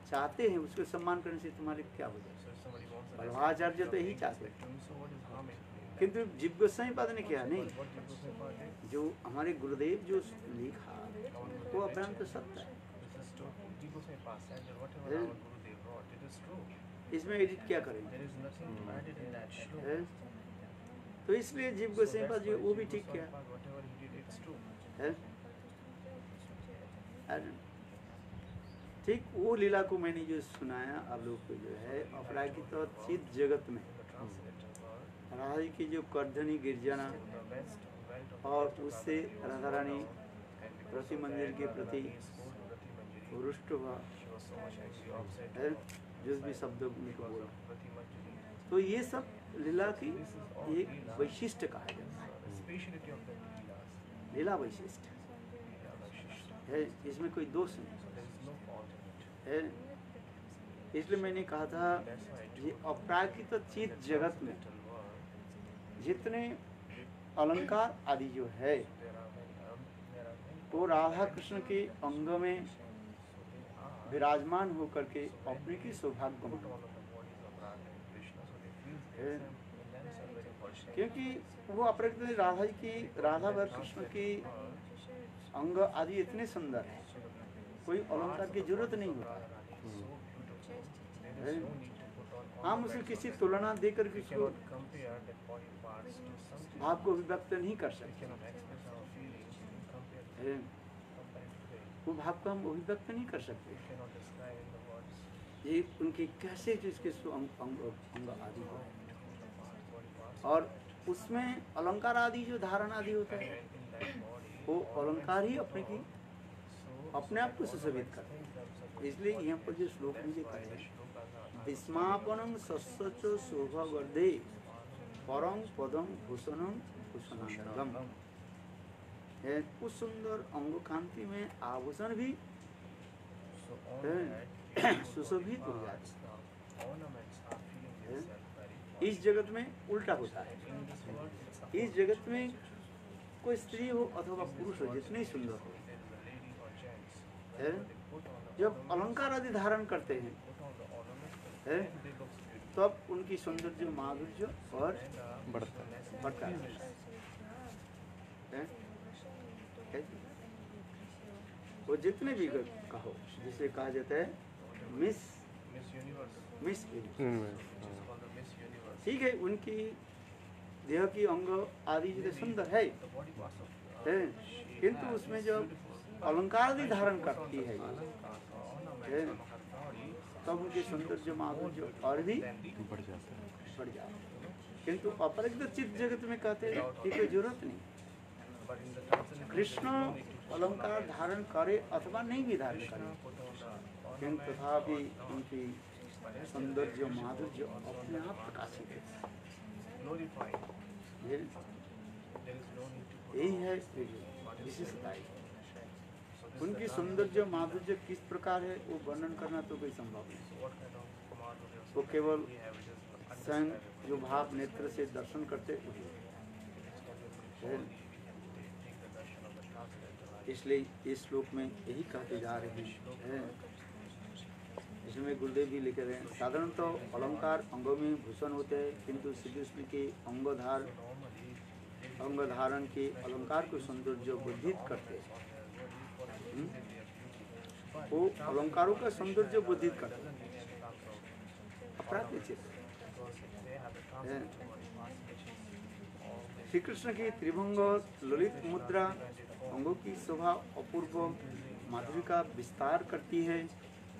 चाहते हैं उसको सम्मान करने से तुम्हारे क्या हो जाए। So if somebody wants the Vallabhacharya respect, तो you are यही paying चाहते respect to him, so what is harm in doing that? किंतु जीव गोस्वामी पाद ने किया नहीं, But what Jiva Goswami did, जो हमारे गुरुदेव जो लिखा our वो Gurudev अपना तो written, सत्य है। this is true. Jiva Goswami Pad said that whatever है। our Gurudev wrote, it is true. इसमें एडिट क्या करेंगे। There is nothing added in that है। shloka. तो इसलिए जीव So गोस्वामी that's पाद why जी वो भी Jiva ठीक Goswami किया Pad, whatever he did, it's true. है। और ठीक वो लीला को मैंने जो सुनाया आप लोग को जो है अपरागित और चित जगत में In the translator word, Radha ji की जो कर्धनी गिरजाना in the west wealth of और Rashtrakuta उससे was Radha Rani and because प्रति of मंदिर that, के Radha प्रति Rani scolded Rati Manjari. रुष्ट हुआ She was so much angry, upset है, about जो भी this शब्द उनको because बोला। of Rati Manjari. तो ये सब लीला की This is all एक Leela. वैशिष्ट कहा जाता है। The speciality of the Leelas. लीला वैशिष्ट Leela Vaishishta. है, इसमें कोई दोष नहीं So there is no fault in it. है। इसलिए मैंने कहा था That's why I ये told you अपराकृत that चित the जगत में transcendental world, जितने अलंकार आदि जो है there are many वो राधा कृष्ण के अंग में so they are विराजमान होकर के अपने की सौभाग्य put मानो। on the bodies of Radha and Krishna, so they feel है। themselves very fortunate. क्योंकि वो अपराकृत राधा जी की राधा व कृष्ण की अंग आदि इतने सुंदर है, कोई अलंकार की जरूरत नहीं होता है। है। हम उसमें किसी तुलना देकर के उसको भाव को अभिव्यक्त नहीं कर सकते है। वो भाव को हम अभिव्यक्त नहीं कर सकते। ये उनके कैसे जिसके अंग आदि हो और उसमें अलंकार आदि जो धारण आदि होता है वो अलंकार ही अपने आप को सुशोभित करते हैं। इसलिए यहाँ पर जो श्लोक मुझे कहते हैं विस्मापनम सस्सचो शोभावर्धे परम पदम भूषणम भूषणांगम है। उस सुंदर अंग कांति में आभूषण भी सुशोभित हो जाते हैं। इस जगत में उल्टा होता है। इस जगत में कोई स्त्री हो अथवा पुरुष हो जितने ही सुंदर हो है, जब अलंकार आदि धारण करते हैं है, तब उनकी सौंदर्य माधुर्य और बढ़ता है। वो जितने भी कहो जिसे कहा जाता है मिस ठीक है, उनकी देह की अंग आदि जो सुंदर है, किंतु उसमें जब अलंकार आदि धारण करती है तब उनके सौंदर्य माधुर्य और भी बढ़ जाता है। किंतु अपरिग्ध चित्त जगत में कहते हैं कि कोई जरूरत नहीं, कृष्ण अलंकार धारण करे अथवा नहीं भी धारण करे, किंतु तथापि उनकी सौंदर्य माधुर्य अपने आप प्रकाशित है। यही है विशेषता। उनकी सौंदर्य माधुर्य किस प्रकार है वो वर्णन करना तो कोई संभव नहीं। वो केवल स्वयं जो भाव नेत्र से दर्शन करते इसलिए इस श्लोक में यही कहते जा रहे हैं। इसमें गुरुदेव भी लिखे हैं साधारणतः अलंकार अंगों में भूषण होते हैं, किंतु श्री कृष्ण के अंग धारण के अलंकार को सौंदर्य वर्धित करते हैं। वो अलंकारों का सौंदर्य वर्धित करते हैं। अपराकृत श्री कृष्ण की त्रिभंग ललित मुद्रा अंगों की शोभा अपूर्व माधुरी का विस्तार करती है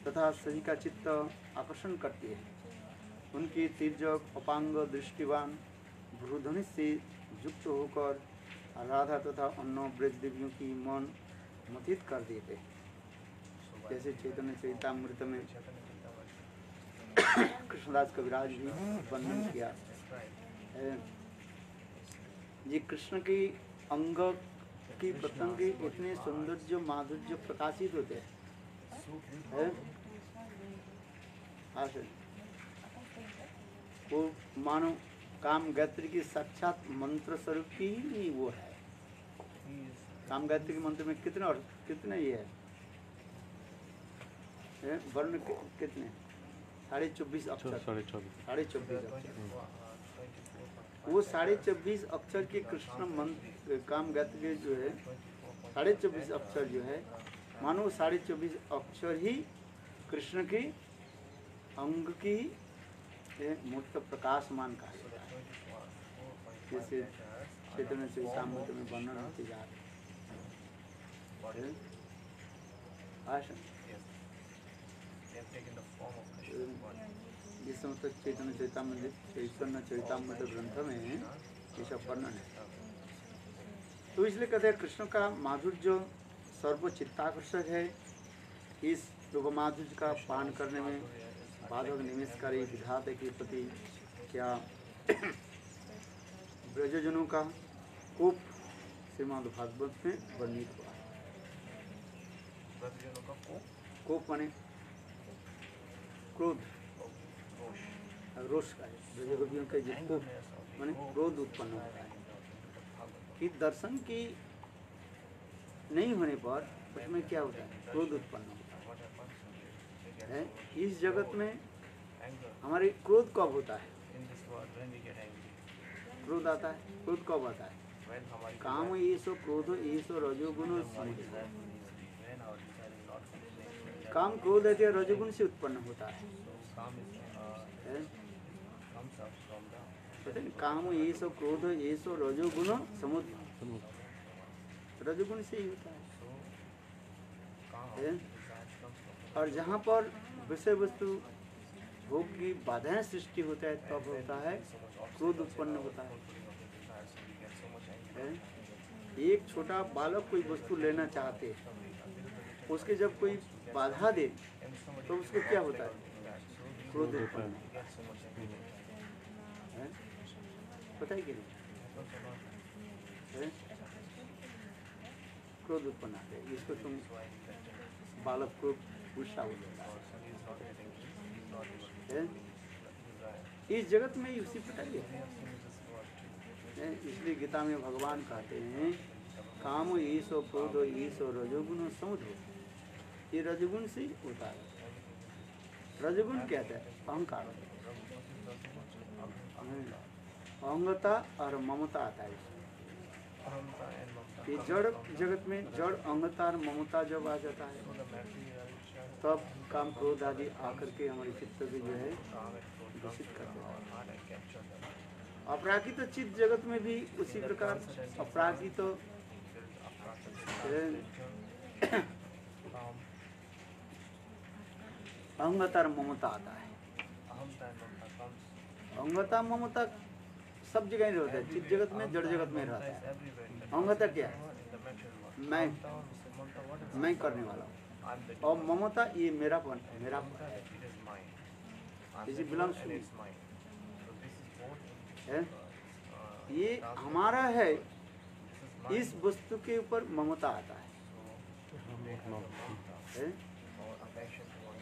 तथा सभी का चित्त आकर्षण करती है। उनकी तिर्यक अपांग दृष्टिवान भ्रूधनुष से युक्त होकर राधा तथा अन्य ब्रज देवियों की मन मथित कर देते हैं। जैसे चैतन्य चरितामृत में कृष्णदास कविराज भी वर्णन किया है। ये कृष्ण के अंग की प्रत्यंग इतने सौंदर्य माधुर्य प्रकाशित होते हैं so beautiful. है हाँ सर, वो मानो काम गायत्री की साक्षात मंत्र स्वरूप ही वो है। He is काम गायत्री के मंत्र में कितने ये है वर्ण कितने 24.5 अक्षर, 24.5 अक्षर। वो 24.5 अक्षर के कृष्ण मंत्र काम गायत्री के जो है 24.5 अक्षर जो है, मानो 24.5 अक्षर ही कृष्ण की अंग की मूर्त प्रकाशमान कहा जाता है। जैसे चैतन्य चरितामृत में वर्णन होते जा रहे हैं। जिस समय तक चैतन्य चरितामृत ग्रंथ में ये सब वर्णन है। तो इसलिए कहते हैं कृष्ण का माधुर्य सर्वचित्ताकर्षक है। इस लोक माधुर्य का पान करने में बाधक निमिषकारी विधाता के प्रति क्या ब्रजजनों का कोप श्रीमद् भागवत में वर्णित हुआ है। कोप माने क्रोध, रोष का है। ब्रजगोपियों के जो कोप माने क्रोध उत्पन्न होता है कि दर्शन की नहीं होने पर उसमें क्या होता है, क्रोध उत्पन्न होता है। इस जगत में हमारे क्रोध कब होता है? क्रोध आता है। क्रोध कब आता है? काम ये सो क्रोध ये सो रजोगुण, काम क्रोध है रजोगुण से उत्पन्न होता है। काम ये सो क्रोध ये सो रजोगुण समुद्र, रजोगुण से ही होता है। और जहाँ पर विषय वस्तु भोग की बाधाएं सृष्टि होता है तब होता है क्रोध उत्पन्न होता है। एक छोटा बालक कोई वस्तु लेना चाहते, उसके जब कोई बाधा दे तो उसको क्या होता है, क्रोध उत्पन्न है। पता है कि नहीं, क्रोध उत्पन्न आते हैं। इसको तुम बालक को गुस्सा हो जाता है। इस जगत में उसी प्रकार है। इसलिए गीता में भगवान कहते हैं काम ईसो क्रोध ईसो रजोगुण समुद्र, ये रजोगुण से होता है। रजोगुण क्या है? अहंकार, अहंगता और ममता आता है। ये जड़ जगत में जड़ अहंता और ममता जब आ जाता है तब काम क्रोध आदि आकर के हमारे चित्त को जो है दूषित कर देता है। अपराकित चित्त जगत में भी उसी प्रकार अपराकित अहंता और ममता आता है। अहंता ममता सब जगह नहीं रहता है, चित्त जगत में जड़ जगत में रहता है। अहंता क्या है? मैं करने वाला हूँ। और ममता ये मेरापन है, इसी बिलोंग्स टू है, ये हमारा है। इस वस्तु के ऊपर ममता आता है।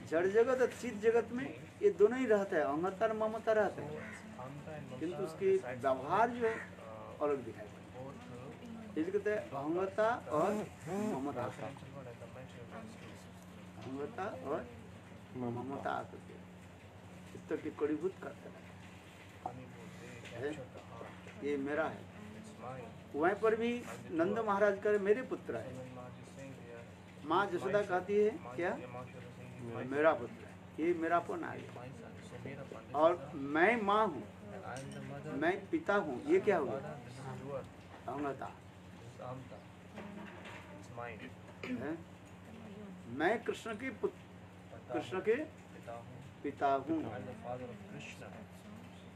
जड़ जगत और चित्त जगत में ये दोनों ही रहता है, अहंता और ममता रहता है, किंतु उसके व्यवहार जो है अलग दिखाई पड़ता है। इसलिए कहते हैं अहंता और ममता, अहंता और ममता आकर के चित्त की कड़ीभूत करता है। ये मेरा है। वहीं पर भी नंद महाराज करे मेरे पुत्र है। माँ जसोदा कहती है क्या, मेरा पुत्र है। ये मेरापन आ गया। और मैं माँ हूँ, मैं पिता हूँ, ये क्या हुआ? अहंता। मैं कृष्ण के पिता हूँ,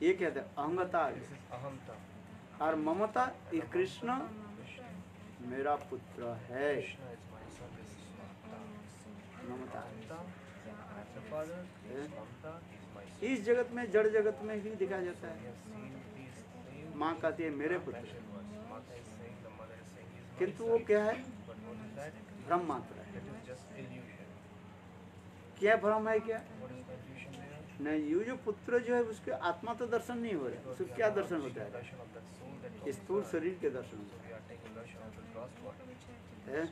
ये कहते हैं अहंता। और ममता, ये कृष्ण मेरा पुत्र है, ममता। इस जगत में जड़ जगत में ही दिखाया जाता है। माँ कहती है मेरे पुत्र, किंतु वो क्या है? भ्रम मात्र है। क्या भ्रम है क्या? What is confusion there? नहीं, ये जो पुत्र जो है उसके आत्मा तो दर्शन नहीं हो रहा है, उसको क्या दर्शन होता है? Darshan of that soul that was स्थूल शरीर के दर्शन So we are taking darshan of the gross body. है।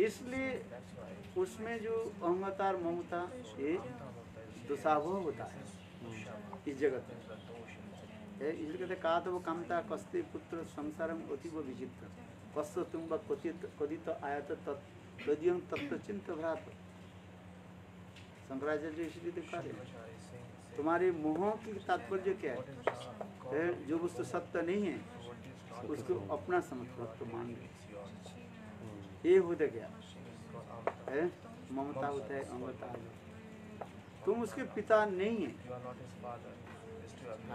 इसलिए That's why उसमें जो अहंकार ममता ये Amta Mamta is दुस्वभाव होता है Dushama. इस जगत में Is the dosh in it. है। इसलिए कहते का तो वो कामता कस्ते पुत्र संसारम अतीव विचित्र कस्य तुम व कथित आयत तद्यं तत्व चिंत भ्रात। शंकराचार्य इसलिए दिखा रहे हैं Shankaracharya is saying, तुम्हारे मोह की तात्पर्य क्या what है? is God? है जो वस्तु सत्य नहीं है What is not उसको true? अपना You समझ are तो मान thinking लो। it's yours. ये होता क्या She is called Amta. है? ममता होता है अहंता है। तुम उसके पिता नहीं है। You are not his father. Is to have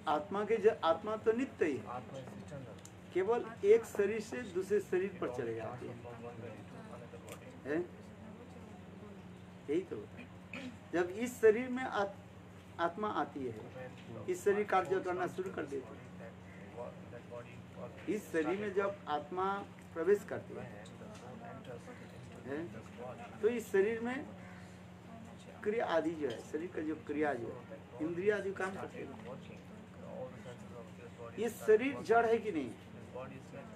आत्मा के आत्मा तो नित्य ही है, Atma is eternal. केवल एक शरीर से दूसरे शरीर पर चले जाती है, From one body to another body. है? यही तो होता है। जब इस शरीर में आत्मा आती है, When इस शरीर कार्य करना शुरू कर देती है। that body got इस शरीर में जब आत्मा प्रवेश करती when है, the soul enters into है? this body, तो इस शरीर में क्रिया आदि जो है, शरीर का जो क्रिया जो है, इंद्रिया आदि काम करते started हैं। working. All the senses of this body ये started शरीर working. जड़ है कि नहीं? This body is like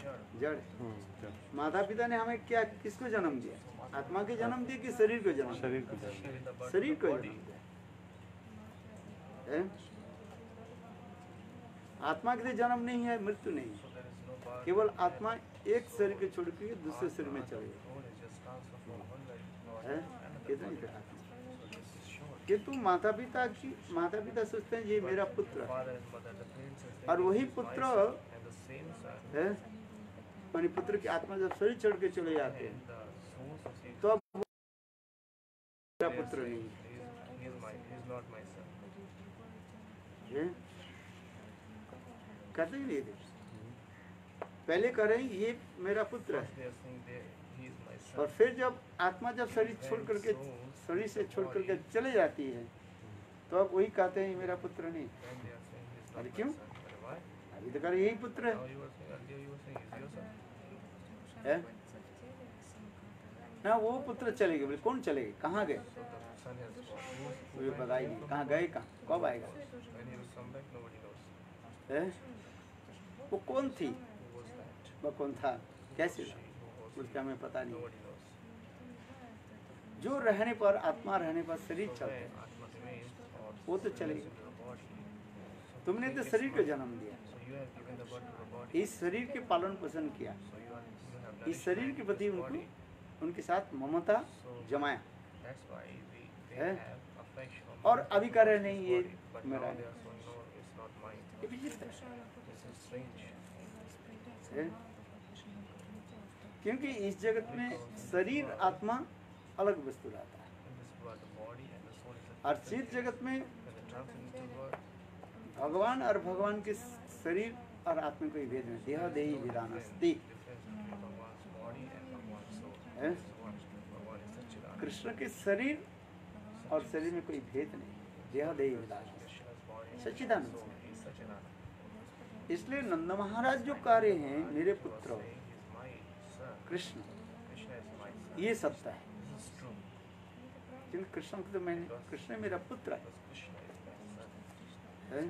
jad. जड़ है। माता पिता ने हमें क्या किसको जन्म दिया? आत्मा के जन्म दिया कि शरीर को जन्म दिया? शरीर को जन्म Here in the birth शरीर of को the जन्म body, दिया है। आत्मा के लिए जन्म नहीं है, मृत्यु नहीं है। so there is no birth. केवल आत्मा एक शरीर के छोड़ के दूसरे शरीर में चले गई Soul is just transfer from one body है। to another कितना ही body. आत्मा So this is sure. किंतु माता पिता सोचते हैं ये मेरा पुत्र है, Father and mother, the parents are और thinking, वही "This is my पुत्र son," and the same son है। मानी पुत्र की आत्मा जब शरीर छोड़ के चले जाते हैं and the soul succeeds. तो अब वो मेरा They are पुत्र नहीं saying, he is not my son. है। कहते ही नहीं थे, पहले कह रहे हैं ये मेरा पुत्र First है, they are saying he is my son. और फिर जब आत्मा जब शरीर छोड़ करके शरीर से छोड़ करके चले जाती है तो अब वही कहते हैं ये मेरा पुत्र नहीं। Then they are saying he is अरे not क्यों? my son. But why? अभी तो कह रहे यही पुत्र है, Now you were saying, earlier you were saying he is your son. है? ना वो पुत्र चले गए, बोले कौन चले गए, कहाँ गए? So the son has gone. मुझे पता ही नहीं कहाँ गए, कहाँ कब आएगा, When he will come back, nobody knows. है? वो कौन थी, Who was that? वो कौन था, कैसे She, था, who was उसका हमें पता नहीं। Nobody knows. जो रहने पर आत्मा रहने पर शरीर So चलते when हैं, Atma remains or वो तो remains चलेगा। in the body, so तुमने तो it's शरीर को not- जन्म दिया, So you have given the birth to the body. इस शरीर के पालन पोषण किया, So you have इस शरीर के nourished प्रति this उनको body. उनके साथ ममता So जमाया, that's why they है? have affection. और अभी कह रहे नहीं ये But मेरा now है। they are saying no, it's not mine. ये विचित्र है, This is strange. है? क्योंकि इस जगत में शरीर आत्मा अलग वस्तु रहता है, In this world, the body and the soul is a और चित जगत में when the transcendental world, भगवान और भगवान के शरीर और आत्मा कोई भेद नहीं, देह देही विधानस्ति, difference between Bhagwan's body and Bhagwan's soul. है? This is what Bhagwan is Satchidananda. Krishna के शरीर और शरीर में कोई भेद नहीं, देह देही विधान। Krishna's body and Sachchidanand. soul is Satchidananda. इसलिए नंद महाराज जो कह रहे हैं मेरे He was पुत्र saying, he is my son. Krishna, Krishna is my son. ये सत्य है, This is true. क्योंकि कृष्ण को तो मैंने, कृष्ण मेरा पुत्र है, Because Krishna is my son. है?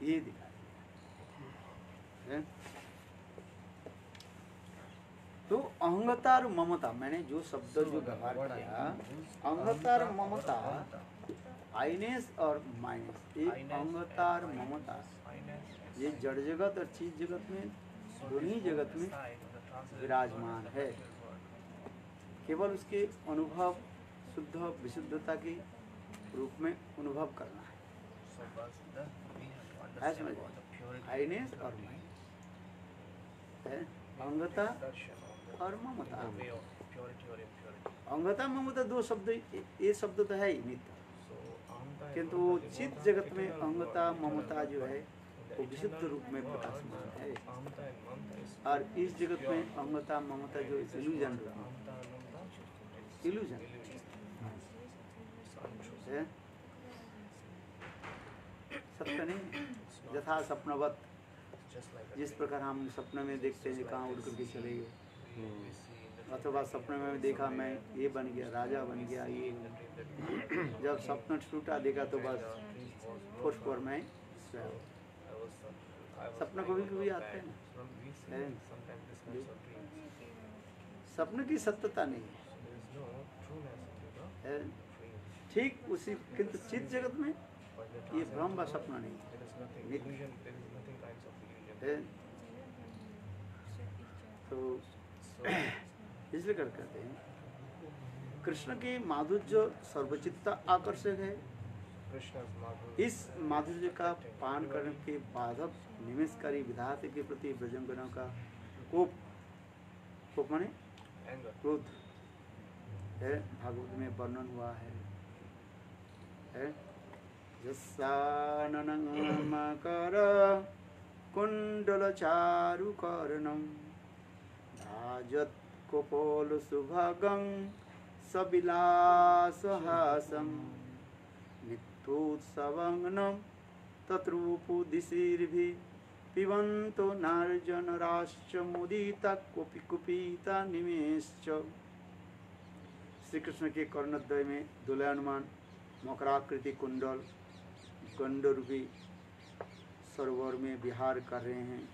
ये दिखा है? तो अहंगता और ममता, मैंने जो शब्द जो व्यवहार किया, अहंगता और ममता, आइनेस और माइनस, ये अहंगता और ममता, ये जड़ जगत और चीज जगत में, दोनों ही जगत में विराजमान है। केवल उसके अनुभव शुद्ध विशुद्धता के रूप में अनुभव करना है, So first we have to है understand समझ about the purity of आइनेस the और body. माइनस, है? अहंगता Darshan of the और ममता। way of purity or impurity. अहंगता ममता दो शब्द, ये शब्द तो है ही नित्य, So Amta किंतु वो चित्त जगत में अहंगता ममता जो है वो विशुद्ध रूप में प्रकाशमान है, Amta and Mamta is और इस जगत में अहंगता ममता जो इल्यूजन रूप में, Amta and Mamta इल्यूजन है, सत्य नहीं, यथा सपनवत, just like जिस प्रकार हम सपने में देखते हैं कहाँ उड़ करके चले गए, we see in the अथवा सपने में देखा मैं ये बन गया, राजा बन गया, ये जब सपना टूटा देखा तो बस फुट पर मैं स्वयं। सपना कभी कभी आते हैं ना, सपने की सत्यता नहीं है, ठीक उसी, किंतु चित्त जगत में ये भ्रम व सपना नहीं है। तो इसलिए कर कहते हैं कृष्ण की माधुर्य सर्वचित्ता आकर्षक है। इस माधुर्य का पान करने के बाधक निमिषकारी विधाते के प्रति ब्रजंगनों का कोप, कोप माने क्रोध है, भागवत में वर्णन हुआ है। यस्साननं मकर कुंडल चारु कर्णं राजत कपोल सुभगं सविलासहासं नित्योत्सवंगनं तत्रूपुदिशिर्भिः पिबन्तो नार्जनराश्च मुदिता कुपिता निमेश्च। श्री कृष्ण के कर्णद्वय में दुलयमान मकराकृति कुंडल गंडरूपी सरोवर में विहार कर रहे हैं।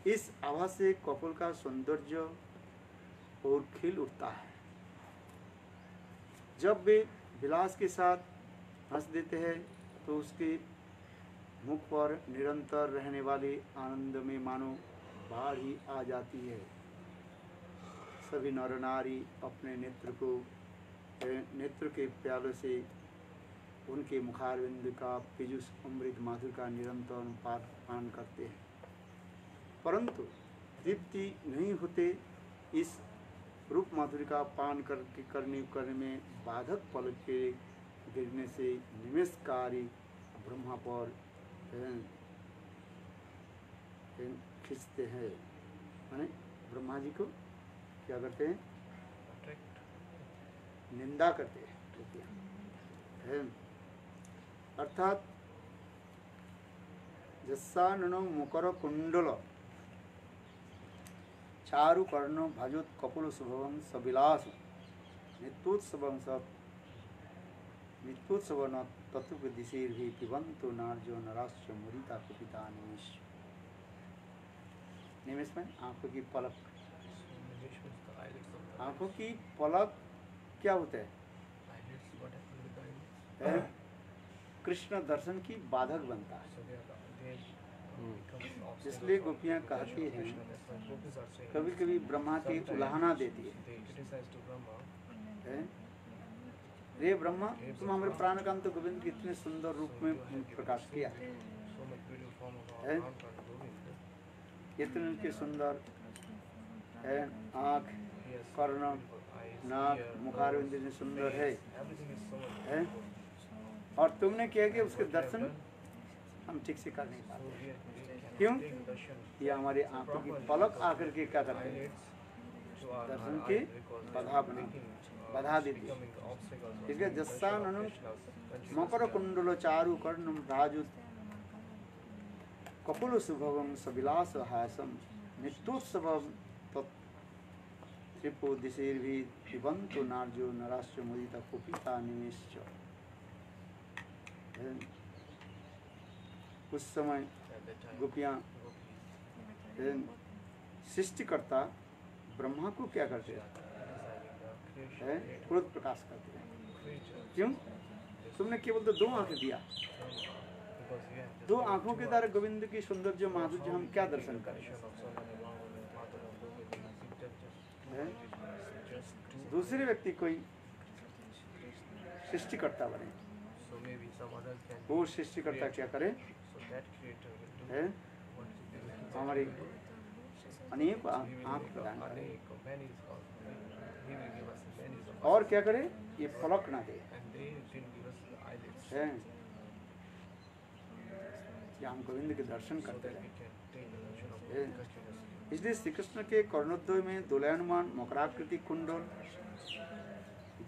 इस आवाज से कपोल का सौंदर्य और खिल उठता है। जब वे विलास के साथ हंस देते हैं तो उसके मुख पर निरंतर रहने वाले आनंद में मानो बाढ़ ही आ जाती है। सभी नर नारी अपने नेत्र के प्यालों से उनके मुखारविंद का पीयूष अमृत माधुर्य का निरंतर पान करते हैं, परंतु तृप्ति नहीं होते। इस रूप माधुर्य का पान करने में बाधक पलक के गिरने से निमेषकारी ब्रह्मा पर खींचते हैं, माने ब्रह्मा जी को क्या करते हैं, निंदा करते हैं। अर्थात जस्साननो मकर कुंडल चारु कर्ण भाजोत कपुल शुभवं सविलास नित्योत्सवन तत्व दिशीर्भि पिबंतो नार्जो नराश्च मुदिता कुपिता निमेष। निमेष में आंखों की पलक, आंखों की पलक क्या होता है? कृष्ण दर्शन की बाधक बनता है। इसलिए गोपियाँ कहती हैं, कभी कभी ब्रह्मा की उलाहना देती है, रे ब्रह्मा तुम हमारे प्राणकांत गोविंद के इतने सुंदर रूप में प्रकाश किया है, इतने उनके सुंदर है, आँख, कर्ण, नाक, मुखारविंद इतने सुंदर है, और तुमने किया कि उसके दर्शन हम ठीक से कर नहीं पाते। क्यों? ये हमारे आंखों की पलक आकर के क्या करते हैं, दर्शन की बाधा देती है। इसलिए जस्साननु मकर कुंडल चारु कर्ण भ्राजुत कपुल शुभवं सविलास हासम नित्योत्सवं त्रिपो दिशेर्भि पिबन्तो नार्जो नराश्च मुदिता कुपिता निमेश्च। उस समय गोपियाँ सृष्टिकर्ता ब्रह्मा को क्या करते हैं, क्रोध प्रकाश करते हैं। क्यों? तुमने केवल तो दो आंखें दिया, दो आंखों के द्वारा गोविंद की सौंदर्य माधुर्य हम क्या दर्शन करें? दूसरे व्यक्ति कोई सृष्टिकर्ता बने, वो सृष्टिकर्ता क्या करे, हमारी अनेक आँख प्रदान करे और क्या करे, ये पलक ना दे, कि हम गोविंद के दर्शन करते रहे। इसलिए श्री कृष्ण के कर्णोद्वय में दोलयमान मकराकृति कुंडल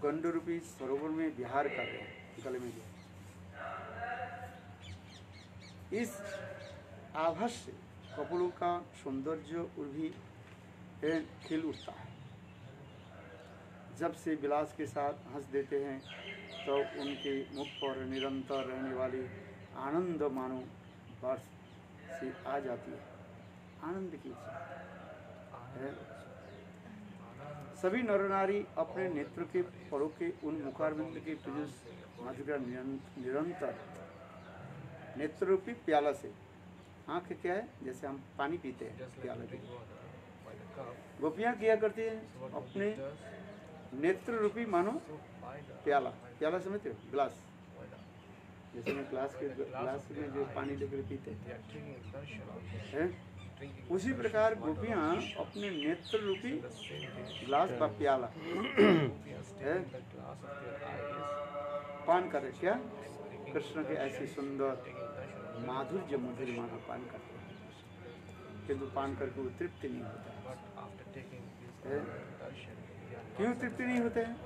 गंडरूपी सरोवर में विहार कर रहे हैं, गले में इस आभास से कपोलों का सौंदर्य और भी खिल उठता है। जब से विलास के साथ हंस देते हैं तो उनके मुख पर निरंतर रहने वाली आनंद मानो वर्ष से आ जाती है। आनंद की है। सभी नर नारी अपने नेत्र के परों के उन मुखारविंद के पीयूष माधुर्य निरंतर नेत्र रूपी प्याला से, आँख क्या है जैसे हम पानी पीते हैं प्याला के, गोपियाँ किया करती हैं अपने नेत्र रूपी मानो प्याला, प्याला समझते हो, गिलास, जैसे में ग्लास में जो पानी लेकर पीते हैं, उसी प्रकार गोपियाँ अपने नेत्र रूपी ग्लास व प्याला है पान कर, क्या कृष्ण के ऐसी सुंदर माधुर्य मधुर माना पान करते हैं, किंतु पान करके वो तृप्ति नहीं होता है। क्यों तृप्ति नहीं होते हैं?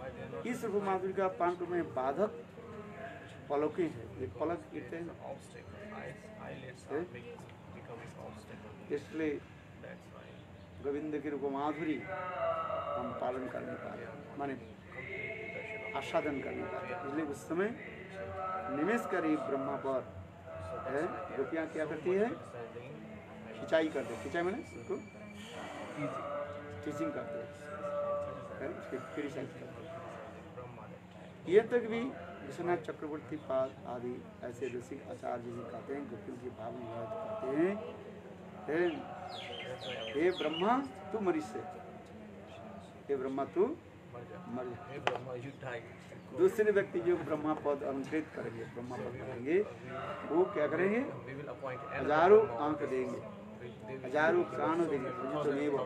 इस रूप माधुर्य का पान करने में बाधक पलकें हैं, ये पलक गिरते हैं, इसलिए गोविंद की रूप माधुरी हम पालन कर नहीं पाते, माने आस्वादन कर नहीं पाते। इसलिए उस समय निवेश करी ब्रह्मा पर है, गोपियाँ क्या करती है, खिंचाई करते, खिंचाई मैंने उसको टीचिंग करते हैं, उसके क्रिटिसाइज करते हैं। ये तक भी विश्वनाथ चक्रवर्ती पाद आदि ऐसे रसिक आचार्य जी कहते हैं, गोपियों की भाव निवाहित करते हैं, हे ब्रह्मा तू मरीज से, हे ब्रह्मा तू मर जा। दूसरे व्यक्ति जो ब्रह्मा पद अलंकृत करेंगे, ब्रह्मा पद करेंगे, वो क्या करेंगे, हजारों आंख देंगे, हजारों कान देंगे, तो नहीं वो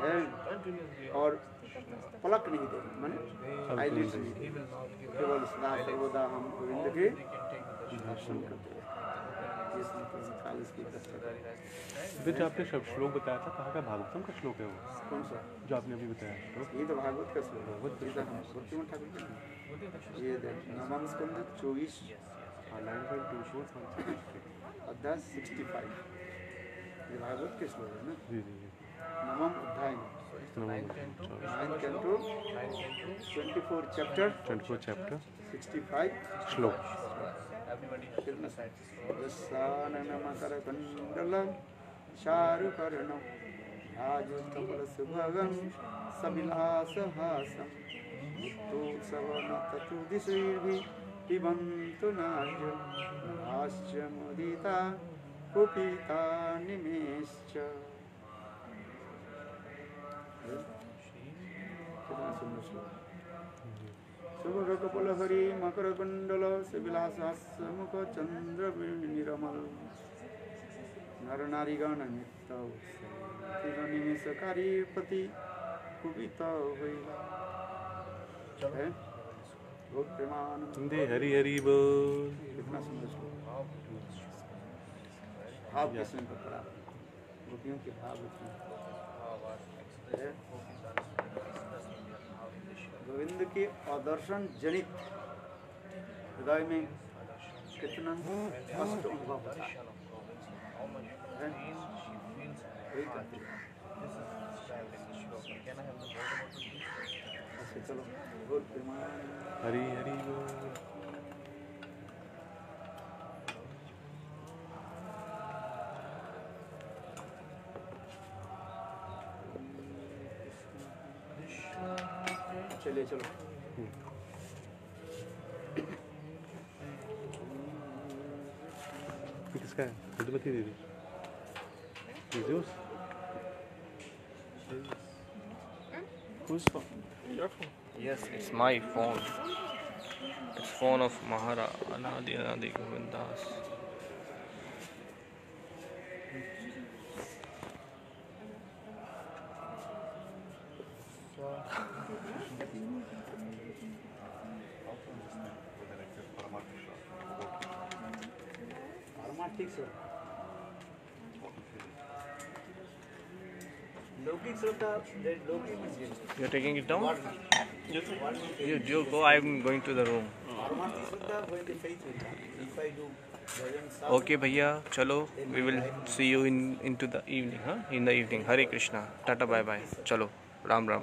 है, और पलक नहीं देंगे, माने आईलिड्स नहीं देंगे, केवल सदा सर्वदा हम गोविंद के दर्शन करते हैं। जो आपने श्लोक बताया था, कहाँ का भागवतम का श्लोक है वो? कौन सा? जो आपने अभी बताया श्लोक? ये तो भागवत का श्लोक है, भक्तिमोहन ठाकुर का। ये नवम स्कंद 24 अध्याय 65, ये भागवत के श्लोक है ना। जी जी जी। नवम अध्याय 24 चैप्टर 65 श्लोक। मकरकुंडलं चारुकर्णं राजकमलसुभगं सविलासहासं मुक्तोत्सवनततुदिशैर्भिः पिबन्तु नार्यं नभाश्च मुदिता कुपिता निमेश्च। शुभकपलहरी मकरकुंडल विलासमुख चंद्र निरमल नर नारीगण नित्य निमेषकारी पति कुपित है। हरि हरि बोल। कितना सुंदर श्लोक, भाव के स्वयं पर पड़ा, गोपियों के भाव है। गोविंद के आदर्शन जनित हृदय में कितना कष्ट अनुभव होता है। चलो हरि हरि बोल। चलिए चलो। किसका है? मधुमती दीदी। Whose phone? Your phone? Yes, it's my phone. It's phone of Mahara Anadi Govindas. ठीक सर। लौकिक श्रद्धा, लौकिक You're taking it down? You go, I'm going to the room. Okay भैया, चलो, we will see you into the evening, huh? In the evening. Hare Krishna. Tata bye bye. चलो, राम राम.